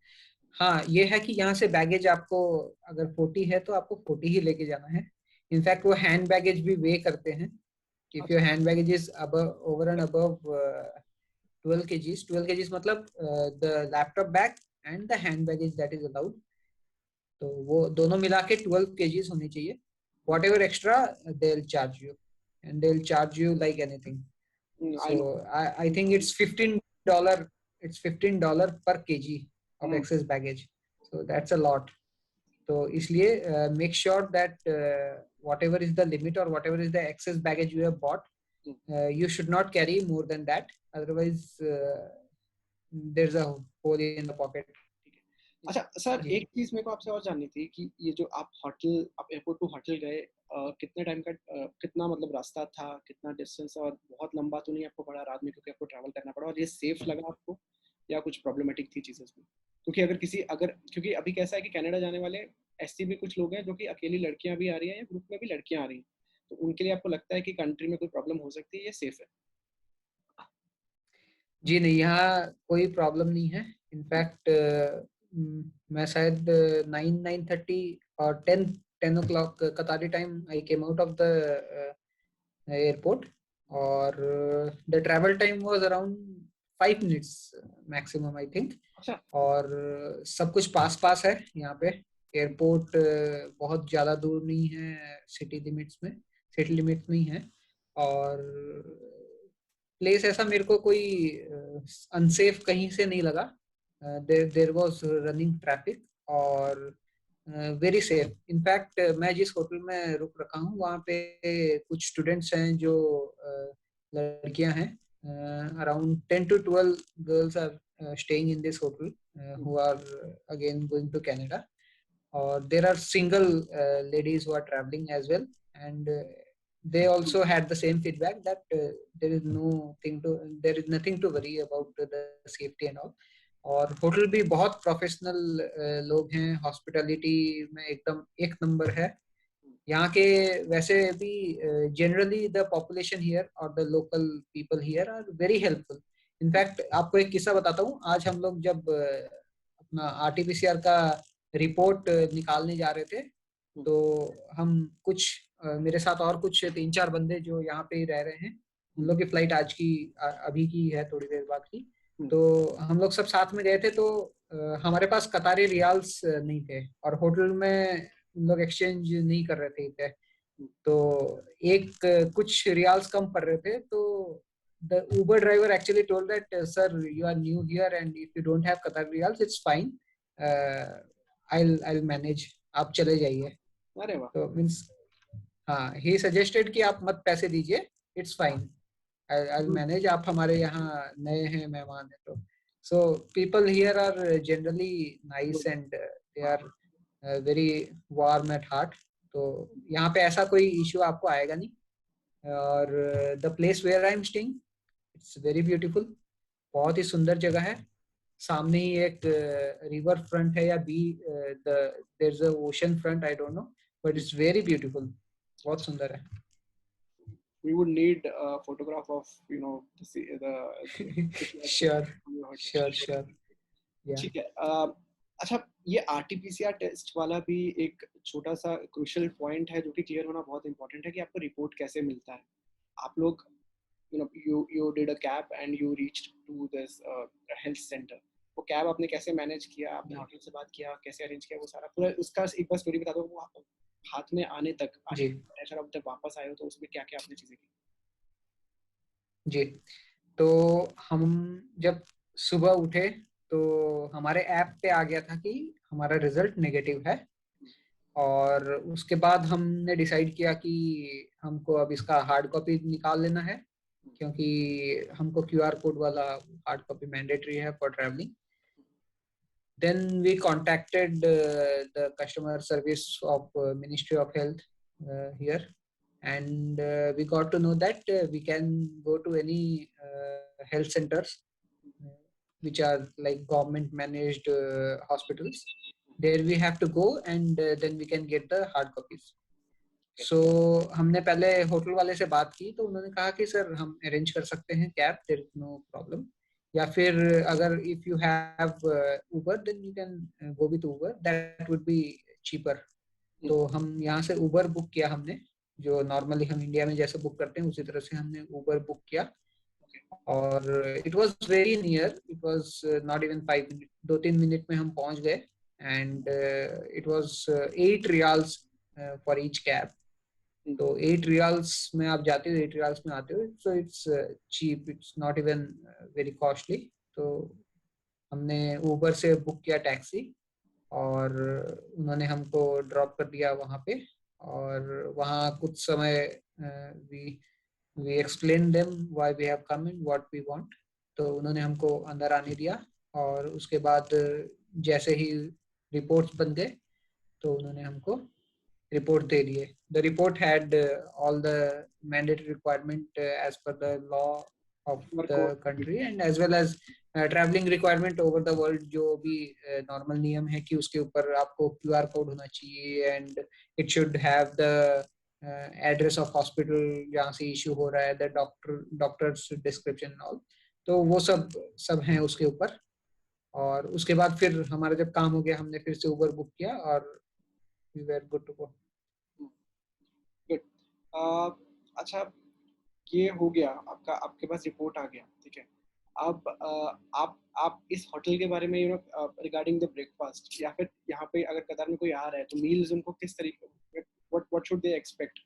हाँ ये है कि यहाँ से बैगेज आपको अगर 40 है तो आपको 40 ही लेके जाना है। इनफैक्ट वो हैंड बैगेज भी वे करते हैं। इफ योर अच्छा। Hand baggage is above over and above 12 kgs, 12 kgs मतलब the laptop bag and the hand baggage that is allowed. तो वो दोनों मिला के 12 kgs होनी चाहिए। Whatever extra they will charge you, and they will charge you like anything. I So no. I think it's $15. It's $15 per kg of excess baggage. So that's a lot. तो इसलिए make sure that whatever is the limit or whatever is the excess baggage you have bought, you should not carry more than that. Otherwise, there's a hole in the pocket. अच्छा सर, जी एक चीज मेरे को आपसे और जाननी थी कि ये जो आप होटल, आप एयरपोर्ट टू होटल गए, कितने टाइम का, कितना मतलब रास्ता था, कितना डिस्टेंस, और बहुत लंबा तो नहीं आपको पड़ा रात में क्योंकि आपको ट्रैवल करना पड़ा, और ये सेफ लगा आपको या कुछ प्रॉब्लमेटिक थी चीजें इसमें? क्योंकि अगर किसी, अगर क्योंकि अभी कैसा है कि कनाडा जाने वाले ऐसी भी कुछ लोग हैं जो कि अकेली लड़कियां भी आ रही हैं या ग्रुप में भी लड़कियां आ रही हैं, तो उनके लिए आपको लगता है कि कंट्री में कोई प्रॉब्लम हो सकती है, ये सेफ है? जी नहीं, यहाँ कोई प्रॉब्लम नहीं है। इनफैक्ट मैं शायद 9:30 और 10 o'clock Qatari time I came out of the airport, और the travel time was around 5 minutes maximum I think. अच्छा। और सब कुछ पास पास है यहाँ पे। एयरपोर्ट बहुत ज़्यादा दूर नहीं है सिटी लिमिट्स में ही है। और प्लेस ऐसा मेरे को कोई अनसेफ कहीं से नहीं लगा। देर वॉज रनिंग ट्रैफिक और वेरी सेफ। इनफैक्ट मैं जिस होटल में रुक रखा हूँ वहाँ पे कुछ स्टूडेंट्स हैं जो लड़कियां हैं। Around 10 to 12 girls are staying in this hotel who are again going to Canada, or there are single ladies who are traveling as well, and they also had the same feedback that there is nothing to worry about the safety and all. और होटल भी बहुत प्रोफेशनल लोग हैं, हॉस्पिटैलिटी में एकदम एक नंबर है यहाँ के। वैसे भी जनरली द पॉपुलेशन हियर और the local people here are very helpful. In fact आपको एक किस्सा बताता हूँ। आज हम लोग जब अपना आरटीपीसीआर का रिपोर्ट निकालने जा रहे थे, तो हम कुछ मेरे साथ और कुछ 3-4 बंदे जो यहाँ पे ही रह रहे हैं, उन लोग की फ्लाइट आज की अभी की है, थोड़ी देर बाद की। तो हम लोग सब साथ में गए थे। तो हमारे पास कतारी रियाल्स नहीं थे और होटल में उन लोग एक्सचेंज नहीं कर रहे थे इतने। तो एक कुछ रियाल्स कम पड़ रहे थे। तो the Uber driver actually told that sir, you are new here and if you don't have Qatar riyals it's fine, I'll manage, आप चले जाइए। अरे वाह। तो मीन्स हाँ, he suggested कि आप मत पैसे दीजिए, it's fine, I'll manage, आप हमारे यहाँ नए हैं, मेहमान हैं। तो so people here are generally nice and they are very warm at heart। तो यहाँ पे ऐसा कोई इशू आपको आएगा नहीं। और the place where I am staying it's very beautiful, बहुत ही सुंदर जगह है। सामने ही एक रिवर फ्रंट है या be there is a ocean front, I don't know, but it's very beautiful, बहुत सुंदर है। We would need a photograph of, you know, the sure sure sure, या ठीक है। अच्छा, ये आरटीपीसीआर टेस्ट वाला भी एक छोटा सा क्रूशियल पॉइंट है जो कि क्लियर होना बहुत इंपॉर्टेंट है कि आपको रिपोर्ट कैसे मिलता है। आप लोग, you did a cab and you reached to this health center। वो कैब आपने कैसे मैनेज किया, आपने होटल से बात किया, कैसे अरेंज किया, वो सारा पूरा उसका एक बार स्टोरी बता दो। वो हाथ में आने तक, जी आप जब वापस आए हो तो उसमें क्या क्या आपने चीजें की? जी। तो हम जब सुबह उठे तो हमारे ऐप पे आ गया था कि हमारा रिजल्ट नेगेटिव है। और उसके बाद हमने डिसाइड किया कि हमको अब इसका हार्ड कॉपी निकाल लेना है, क्योंकि हमको क्यूआर कोड वाला हार्ड कॉपी मैंडेटरी है for travelling. Then we contacted the customer service of ministry of health here and we got to know that we can go to any health centers which are like government managed hospitals. There we have to go and then we can get the hard copies. So हमने पहले होटल वाले से बात की तो उन्होंने कहा कि सर हम अरेंज कर सकते हैं cab, there is no problem, या फिर अगर if you have Uber then you can go with Uber, that would be cheaper. तो हम यहाँ से उबर बुक किया हमने, जो नॉर्मली हम इंडिया में जैसे बुक करते हैं उसी तरह से हमने उबर बुक किया. और it was very near, it was not even 5 minute, 2-3 minute में हम पहुंच गए. And it was 8 riyals for each cab. तो 8 रियाल्स में आप जाते हो, 8 रियाल्स में आते हो, so it's cheap, it's not even very costly. तो हमने उबर से बुक किया टैक्सी और उन्होंने हमको ड्रॉप कर दिया वहाँ पे. और वहाँ कुछ समय we explained them why we have come and what we want. तो उन्होंने हमको अंदर आने दिया और उसके बाद जैसे ही रिपोर्ट्स बन गए तो उन्होंने हमको रिपोर्ट दे दिए. The report had all the mandatory requirement as per the law of the country and as well as traveling requirement over the world. जो भी normal नियम है कि उसके ऊपर आपको QR कोड होना चाहिए and it should have the address of hospital जहाँ से इशू हो रहा है, द डॉक्टर्स डिस्क्रिप्शन ऑल. तो वो सब हैं उसके ऊपर. और उसके बाद फिर हमारा जब काम हो गया हमने फिर से उबर बुक किया और we were good to go. Good. अच्छा, ये हो गया आपका, आपके पास रिपोर्ट आ गया, ठीक है. अब आप इस होटल के बारे में रिगार्डिंग द ब्रेकफास्ट या फिर यहाँ पे अगर कतार में कोई आ रहा है तो मील्स उनको किस तरीके, व्हाट शुड दे एक्सपेक्ट.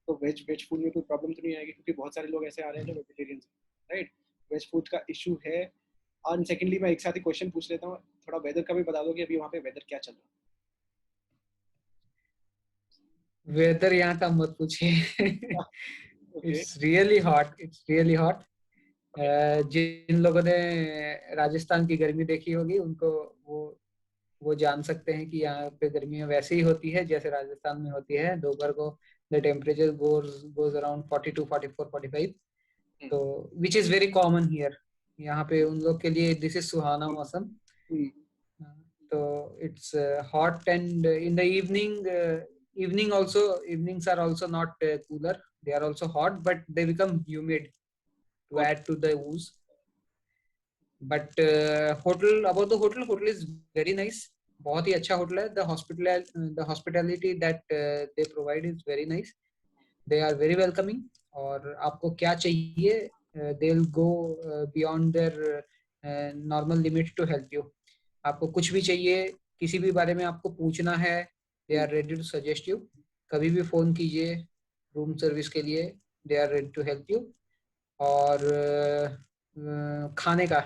तो वेज फूड में कोई प्रॉब्लम तो नहीं आएगी क्योंकि बहुत सारे लोग ऐसे आ रहे हैं जो वेजिटेरियन हैं, राइट. वेज फूड का इशू है. और सेकेंडली मैं एक साथ ही क्वेश्चन पूछ लेता हूँ, थोड़ा वेदर का भी बता दो कि अभी वहाँ पे वेदर क्या चल रहा है. वेदर यहाँ का मत पूछिए. It's really hot, it's really hot. जिन लोगों ने राजस्थान की गर्मी देखी होगी उनको वो जान सकते हैं कि यहाँ पे गर्मियाँ वैसे ही होती है जैसे राजस्थान में होती है. दोपहर को the temperature goes around 42, 44, 45. तो which is very common here. यहाँ पे उन लोग के लिए this is सुहाना मौसम. तो it's hot and in the evenings are also not cooler. They are also hot, but they become humid to add to the ooze. But about the hotel is very nice. बहुत ही अच्छा होटल है. The hospitality that they provide is very nice. They are very welcoming. और आपको क्या चाहिए, they'll go beyond their normal limit to help you. आपको कुछ भी चाहिए, किसी भी बारे में आपको पूछना है, they are ready to suggest you. कभी भी फोन कीजिए रूम सर्विस के लिए, they are ready to help you. और खाने का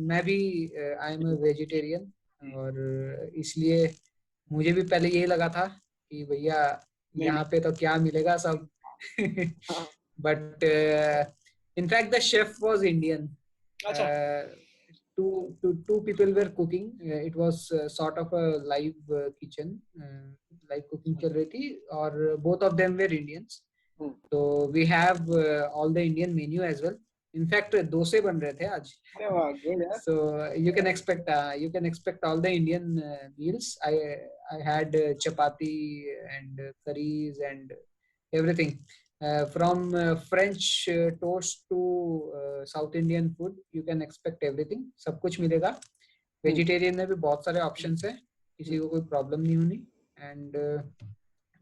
मैं भी आई एम वेजिटेरियन और इसलिए मुझे भी पहले यही लगा था कि भैया यहाँ पे तो क्या मिलेगा सब. But in fact the chef was Indian. two people were cooking. It was sort of a live kitchen, live cooking चल रही थी और both of them were Indians. So we have all the Indian menu as well. In fact, डोसे बन रहे थे आज. So you can expect all the Indian meals. I had chapati and curries and everything. From French toast to South Indian food, you can expect everything. सब कुछ मिलेगा. Vegetarian में भी बहुत सारे options हैं, किसी को कोई problem नहीं होनी. And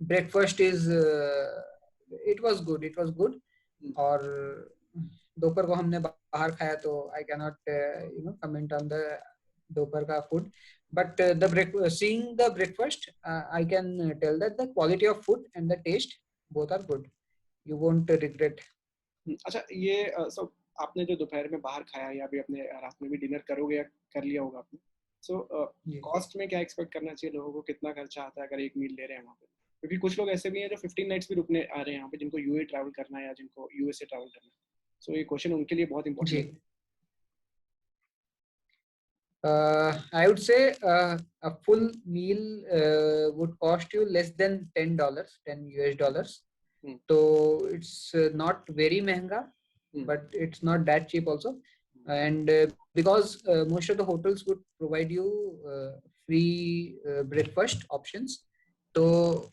breakfast is it was good. और दोपहर को हमने बाहर खाया तो I cannot comment on the दोपहर का food. But seeing the breakfast, I can tell that the quality of food and the taste both are good. You won't regret. अच्छा, ये so आपने जो दोपहर में बाहर खाया या अभी अपने रात में भी डिनर करोगे या कर लिया होगा आपने, so कॉस्ट में क्या एक्सपेक्ट करना चाहिए लोगों को, कितना खर्चा आता है अगर एक मील ले रहे हैं वहाँ पे? क्योंकि कुछ लोग ऐसे भी हैं जो 15 नाइट्स भी रुकने आ रहे हैं यहाँ पे, जिनको यूए ट्रैवल करना है या जिनको यूएसए ट्रैवल करना है. सो ये क्वेश्चन उनके लिए बहुत इंपॉर्टेंट है. I would say a full meal would cost you less than $10, $10 US. Hmm. So it's not very महंगा, but it's not that cheap also. And because most of the hotels would provide you free breakfast options, तो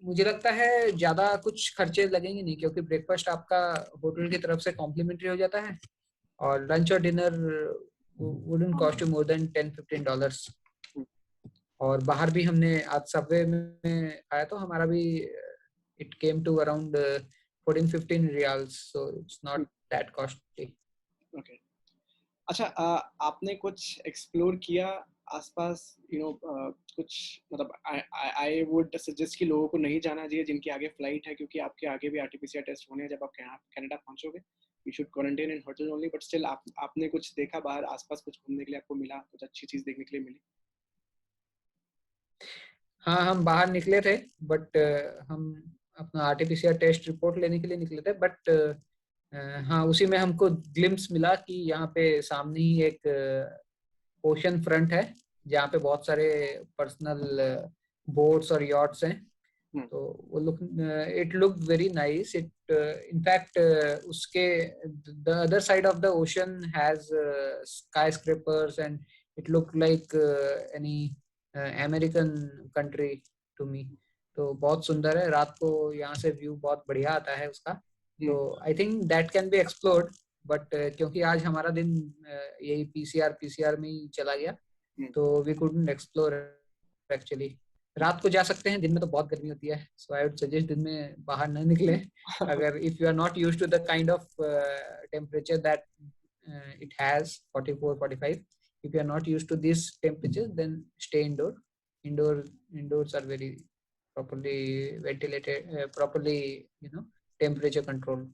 मुझे लगता है ज्यादा कुछ खर्चे लगेंगे नहीं, क्योंकि ब्रेकफास्ट आपका होटल की तरफ से कॉम्प्लीमेंट्री हो जाता है, और लंच और dinner wouldn't cost you more than $10-15. और बाहर भी हमने आज सबवे में खाया तो हमारा भी it came to around 14-15 riyals, so it's not that costly. Okay. अच्छा, आपने कुछ एक्सप्लोर किया आसपास, कुछ, मतलब आई वुड सजेस्ट कि लोगों को नहीं जाना चाहिए जिनकी आगे फ्लाइट है, क्योंकि आपके आगे भी आरटीपीसीआर टेस्ट होने हैं जब आप कनाडा पहुंचोगे. You should quarantine in hotel only, but still आपने कुछ देखा बाहर आसपास, कुछ घूमने के लिए आपको मिला, कुछ अच्छी चीज देखने के लिए मिली? हाँ, हम बाहर निकले थे, बट हम अपना आरटीपीसीआर टेस्ट रिपोर्ट लेने के लिए निकले थे, बट हाँ, उसी में हमको ग्लिम्स मिला कि यहाँ पे सामने ही एक ओशन फ्रंट है जहाँ पे बहुत सारे पर्सनल बोट्स और यॉट्स हैं. तो वो it look very nice. It in fact उसके the other side of the ocean has skyscrapers and it look like any American country to me. तो बहुत सुंदर है, रात को यहाँ से व्यू बहुत बढ़िया आता है उसका. तो I think that can be explored, but क्योंकि आज हमारा दिन यही पीसीआर में ही चला गया, तो वी कुडंट एक्सप्लोर एक्चुअली. रात को जा सकते हैं, दिन में तो बहुत गर्मी होती है, सो आई वुड सजेस्ट दिन में बाहर न निकले. अगर if you are not used to the kind of temperature that it has 44-45, if you are not used to this temperature, then stay indoors are very properly ventilated, properly temperature controlled.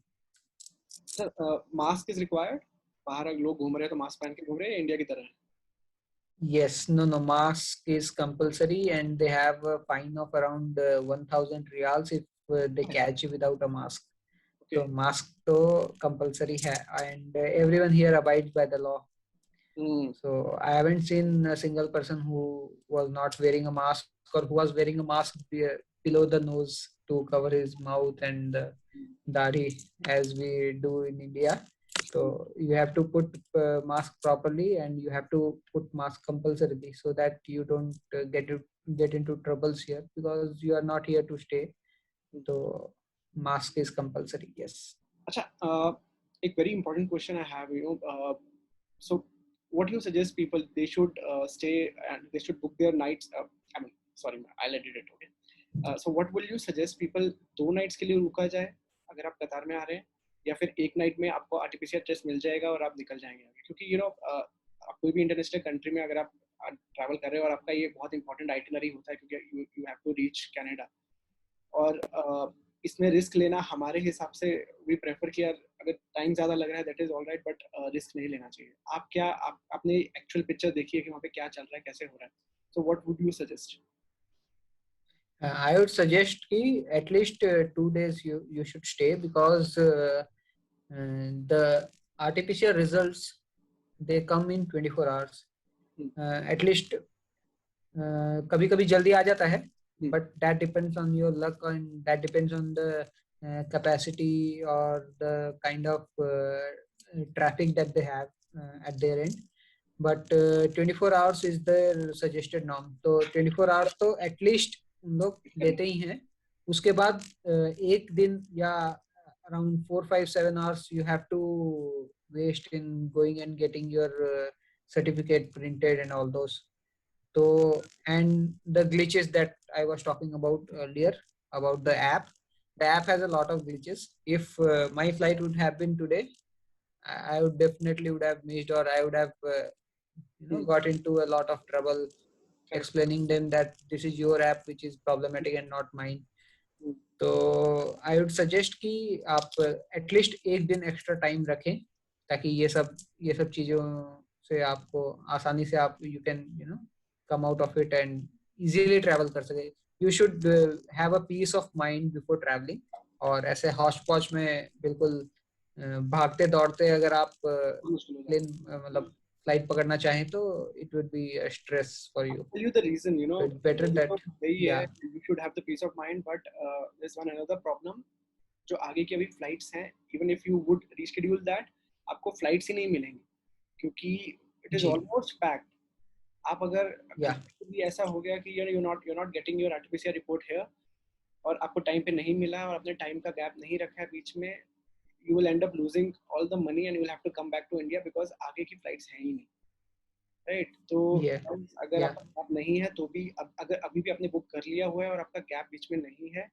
Sir, mask is required? बाहर अगर लोग घूम रहे हैं तो मास्क पहन के घूम रहे हैं इंडिया की तरह? Yes, no, mask is compulsory, and they have a fine of around 1,000 reals if they catch you without a mask. Okay. So mask to compulsory hai, and everyone here abides by the law. So I haven't seen a single person who was not wearing a mask, or who was wearing a mask below the nose to cover his mouth and dadi, as we do in India. So you have to put mask properly, and you have to put mask compulsorily, so that you don't get into troubles here, because you are not here to stay. So mask is compulsory. Yes. Acha, a very important question I have, so what do you suggest people they should stay and they should book their nights? Sorry, I'll edit it. Okay. So what will you suggest people 2 nights के लिए रुका जाए अगर आप कतार में आ रहे हैं, या फिर एक नाइट में आपको आरटीपीसीआर टेस्ट मिल जाएगा और आप निकल जाएंगे? क्योंकि आप कोई भी इंटरनेशनल कंट्री में अगर आप ट्रैवल कर रहे हो और आपका ये बहुत इंपॉर्टेंट आइटिनरी होता है, क्योंकि you have to reach Canada, और इसमें रिस्क लेना हमारे हिसाब से वी प्रेफर किया, अगर टाइम ज्यादा लग रहा है that is all right, but risk नहीं लेना चाहिए. आपने एक्चुअल पिक्चर देखी है कि वहाँ पे क्या चल रहा है, कैसे हो रहा है? So what would you suggest? I would suggest कि at least 2 days you should stay, because the RT-PCR results, they come in 24 hours. At least कभी-कभी जल्दी आ जाता है, but that depends on your luck, and that depends on the capacity or the kind of traffic that they have at their end. But 24 hours is their suggested norm. तो 24 hours तो at least उन लोग देते ही हैं. उसके बाद एक दिन या around 4-5-7 hours you have to waste in going and getting your certificate printed and all those. So, and the glitches that I was talking about earlier about the app has a lot of glitches. If my flight would have been today, I would definitely would have missed, or I would have got into a lot of trouble explaining them that this is your app which is problematic and not mine. तो आई वुड सजेस्ट कि आप एटलीस्ट एक दिन एक्स्ट्रा टाइम रखें, ताकि ये सब चीज़ों से आपको आसानी से आप you can come out of it and easily travel कर सके. You should have a peace of mind before travelling, और ऐसे हौच पौच में बिल्कुल भागते दौड़ते अगर आप प्लेन मतलब फ्लाइट पकड़ना चाहें तो it would be a stress for you. I'll tell you the reason, you know, So it's better reason तो that यही है, yeah you should have the peace of mind, but there's one another problem. जो आगे की अभी फ्लाइट्स हैं, even if you would reschedule that, आपको फ्लाइट्स ही नहीं मिलेंगी क्योंकि it is ji almost packed. आप अगर yeah भी ऐसा हो गया कि you're not getting your RT-PCR report here और आपको टाइम पे नहीं मिला और आपने टाइम का गैप नहीं रखा है बीच में, you will end up losing all the money and you will have to come back to India because आगे की फ्लाइट्स हैं ही नहीं, राइट? तो yeah अगर yeah आपका गैप नहीं है तो भी अगर अभी भी आपने बुक कर लिया हुआ है और आपका गैप बीच में नहीं है,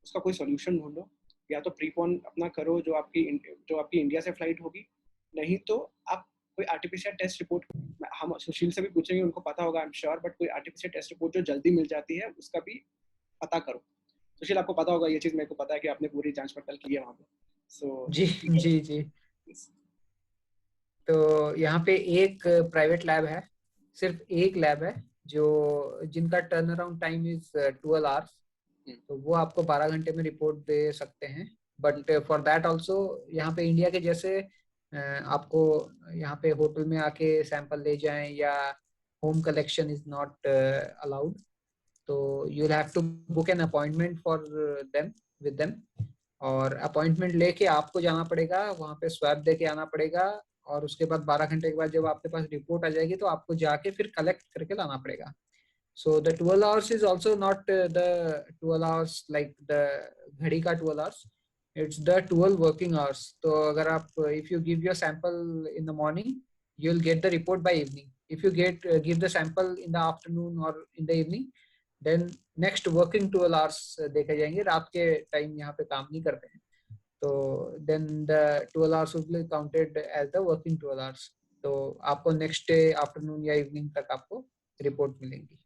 उसका कोई सोल्यूशन ढूंढो। या तो प्रीपोन अपना करो जो आपकी इंडिया से फ्लाइट होगी, नहीं तो आप कोई आर्टिफिशियल टेस्ट रिपोर्ट, हम सुशील से भी पूछेंगे, उनको पता होगा आई एम श्योर, बट कोई आर्टिफिशियल टेस्ट रिपोर्ट जो जल्दी मिल जाती है उसका भी पता करो। सुशील आपको पता होगा ये चीज़, मेरे को पता है कि आपने पूरी जांच पड़ताल की है वहाँ पे, सो जी जी जी। तो यहाँ पे एक प्राइवेट लैब है, सिर्फ एक लैब है जो जिनका turn around time is 12 hours, तो वो आपको 12 घंटे में रिपोर्ट दे सकते हैं। बट फॉर दैट ऑल्सो यहाँ पे इंडिया के जैसे आपको यहाँ पे होटल में आके सैंपल ले जाएं या home collection is not allowed, तो you have to book an appointment for them with them, और अपॉइंटमेंट लेके आपको जाना पड़ेगा वहाँ पे, स्वैब दे के आना पड़ेगा, और उसके बाद 12 घंटे के बाद जब आपके पास रिपोर्ट आ जाएगी तो आपको जाके फिर कलेक्ट करके लाना पड़ेगा। So the 12 hours is also not the 12 hours like the घड़ी का 12 hours, it's the 12 working hours. तो अगर आप if you give your sample in the morning, you'll get the report by evening. If you give the sample in the afternoon or in the evening, then next working 12 hours देखे जाएंगे। रात के टाइम यहाँ पे काम नहीं करते हैं, तो then the 12 hours will be counted as the working 12 hours. तो आपको next day afternoon या evening तक आपको रिपोर्ट मिलेंगी।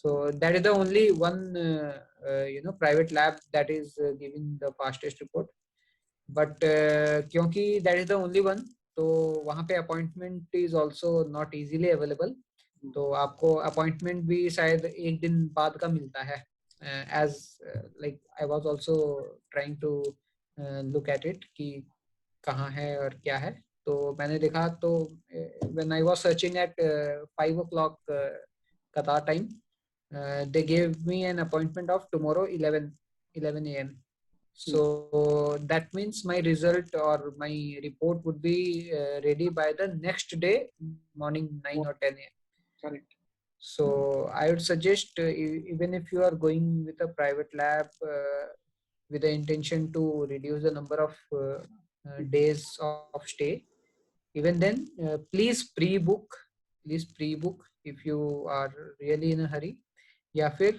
So that is the only one private lab that is giving the fastest report. But क्योंकि that is the only one, तो वहाँ पे appointment is also not easily available. तो आपको appointment भी शायद एक दिन बाद का मिलता है। As like I was also trying to look at it कि कहाँ है और क्या है, तो मैंने देखा तो when I was searching at 5 o'clock Qatar time, they gave me an appointment of tomorrow 11 a.m. So that means my result or my report would be ready by the next day morning 9 or 10 a.m. Correct. So I would suggest even if you are going with a private lab with the intention to reduce the number of days of stay, even then please pre-book if you are really in a hurry, या फिर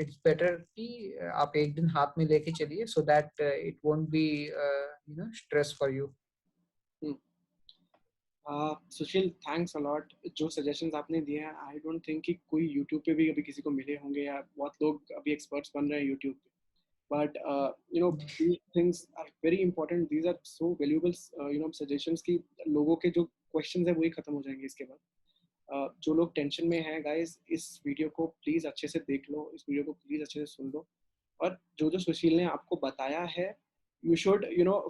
इट्स बेटर कि आप एक दिन हाथ में लेके चलिए, so that it won't be stress for you. Sushil thanks a lot, जो सजेशंस आपने दिए हैं आई डोंट थिंक कि कोई यूट्यूब पे भी अभी किसी को मिले होंगे, या बहुत लोग अभी एक्सपर्ट्स बन रहे हैं यूट्यूब पे, but these things are very important, these are so valuable suggestions कि लोगों के जो क्वेश्चंस है वही खत्म हो जाएंगे इसके बाद। जो लोग टेंशन में हैं गाइस, इस वीडियो को प्लीज़ अच्छे से देख लो, इस वीडियो को प्लीज़ अच्छे से सुन लो, और जो सुशील ने आपको बताया है you should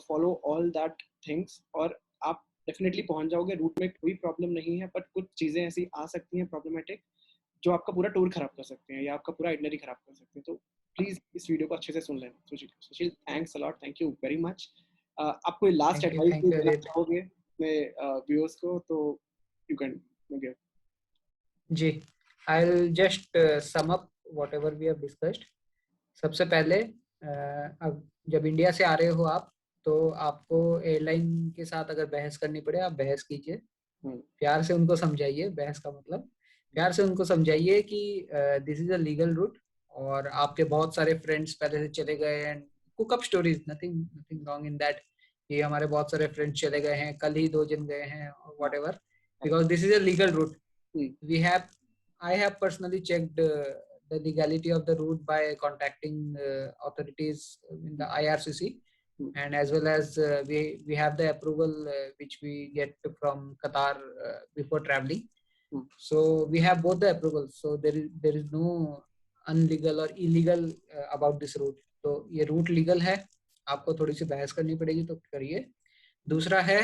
follow all that things, और आप डेफिनेटली पहुंच जाओगे। रूट में कोई प्रॉब्लम नहीं है, बट कुछ चीज़ें ऐसी आ सकती हैं प्रॉब्लमेटिक जो आपका पूरा टूर खराब कर सकते हैं या आपका पूरा आइटनरी खराब कर सकते हैं, तो प्लीज़ इस वीडियो को अच्छे से सुन लेना। Sushil thanks a lot, thank you very much. आप कोई लास्ट एडवाइस देना चाहोगे अपने व्यूअर्स को, तो यू कैन गिव। जी, I'll just sum up whatever we have discussed. सबसे पहले अब जब इंडिया से आ रहे हो आप, तो आपको एयरलाइन के साथ अगर बहस करनी पड़े आप बहस कीजिए, प्यार से उनको समझाइए, बहस का मतलब प्यार से उनको समझाइए कि this is a legal route, और आपके बहुत सारे फ्रेंड्स पहले से चले गए and cook up stories, nothing wrong in that, कि हमारे बहुत सारे फ्रेंड्स चले गए हैं, कल ही 2 दिन गए हैं, whatever, because this is a legal route. I have personally checked the legality of the route by contacting authorities in the IRCC, and as well as we have the approval which we get from Qatar before traveling. So we have both the approvals, so there is no unlegal or illegal about this route. तो ये रूट लीगल है, आपको थोड़ी सी बहस करनी पड़ेगी तो करिए। दूसरा है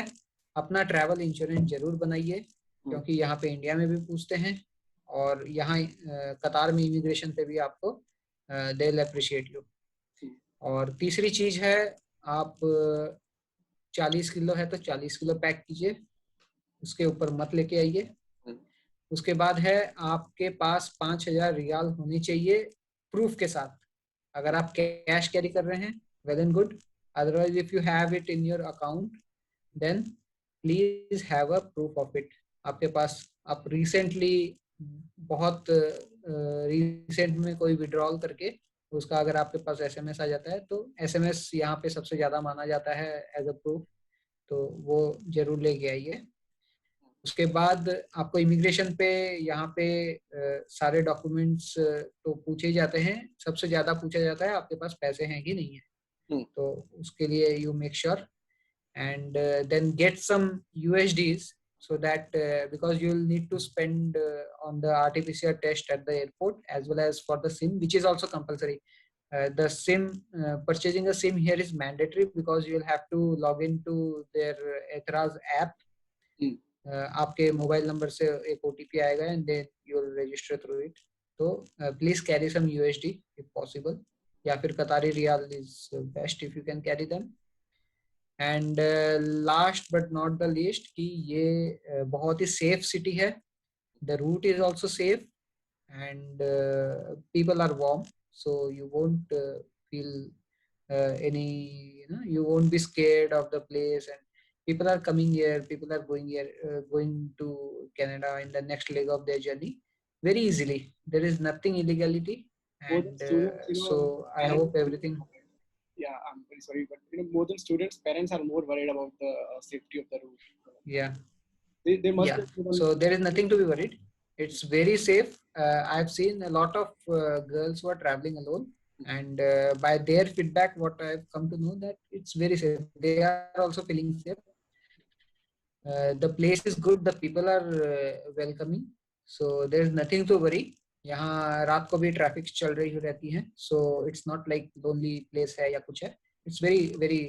अपना ट्रैवल इंश्योरेंस जरूर बनाइए, क्योंकि यहाँ पे इंडिया में भी पूछते हैं और यहाँ कतार में इमिग्रेशन पे भी आपको दे विल अप्रिशिएट यू। और तीसरी चीज है, आप 40 किलो है तो 40 किलो पैक कीजिए, उसके ऊपर मत लेके आइए। उसके बाद है, आपके पास 5,000 रियाल होने चाहिए प्रूफ के साथ। अगर आप कैश कैरी कर रहे हैं, well and good, otherwise if you have it in your account then please have a proof of it. आपके पास, आप रिसेंटली बहुत रिसेंट में कोई विड्रॉल करके उसका अगर आपके पास एसएमएस आ जाता है, तो एसएमएस यहाँ पे सबसे ज्यादा माना जाता है एज अ प्रूफ, तो वो जरूर लेके आइए। उसके बाद आपको इमिग्रेशन पे यहाँ पे सारे डॉक्यूमेंट्स तो पूछे ही जाते हैं, सबसे ज्यादा पूछा जाता है आपके पास पैसे हैं कि नहीं है। तो उसके लिए you make sure and then get some USDs, so that because you will need to spend on the RT-PCR test at the airport as well as for the SIM, which is also compulsory. The SIM, purchasing a SIM here is mandatory because you will have to log into their Ethraz app. आपके मोबाइल नंबर से एक OTP आएगा and then you will register through it. तो please carry some USD if possible, या फिर Qatari riyal is best if you can carry them. And last but not the least कि ये बहुत ही सेफ सिटी है, the route is also safe and people are warm, so you won't feel any, you won't be scared of the place, and people are coming here, people are going here, going to Canada in the next leg of their journey very easily. There is nothing illegality, More than and students, so I parents, hope everything. yeah, I'm very sorry, but more than students, parents are more worried about the safety of the route. Yeah. They must Yeah, be so there is nothing to be worried. It's very safe. I've seen a lot of girls who are traveling alone, and by their feedback, what I've come to know, that it's very safe. They are also feeling safe. The place is good. The people are welcoming. So there is nothing to worry. यहाँ रात को भी ट्रैफिक चल रही रहती है, so it's not like lonely place है या कुछ है. It's very very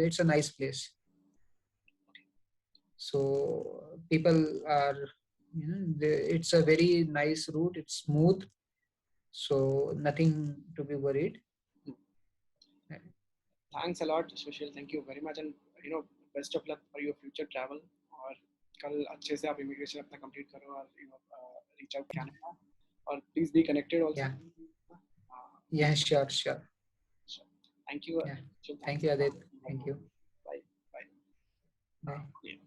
it's a nice place. So people are, it's a very nice route, it's smooth, so nothing to be worried. Thanks a lot, Sushil. Thank you very much, and best of luck for your future travel. और कल अच्छे से आप इमिग्रेशन अपना कंप्लीट करो और reach out Canada, और please be connected also. Yeah, sure. Thank you. Yeah. Thank you, Adit. Thank you. Bye. Bye.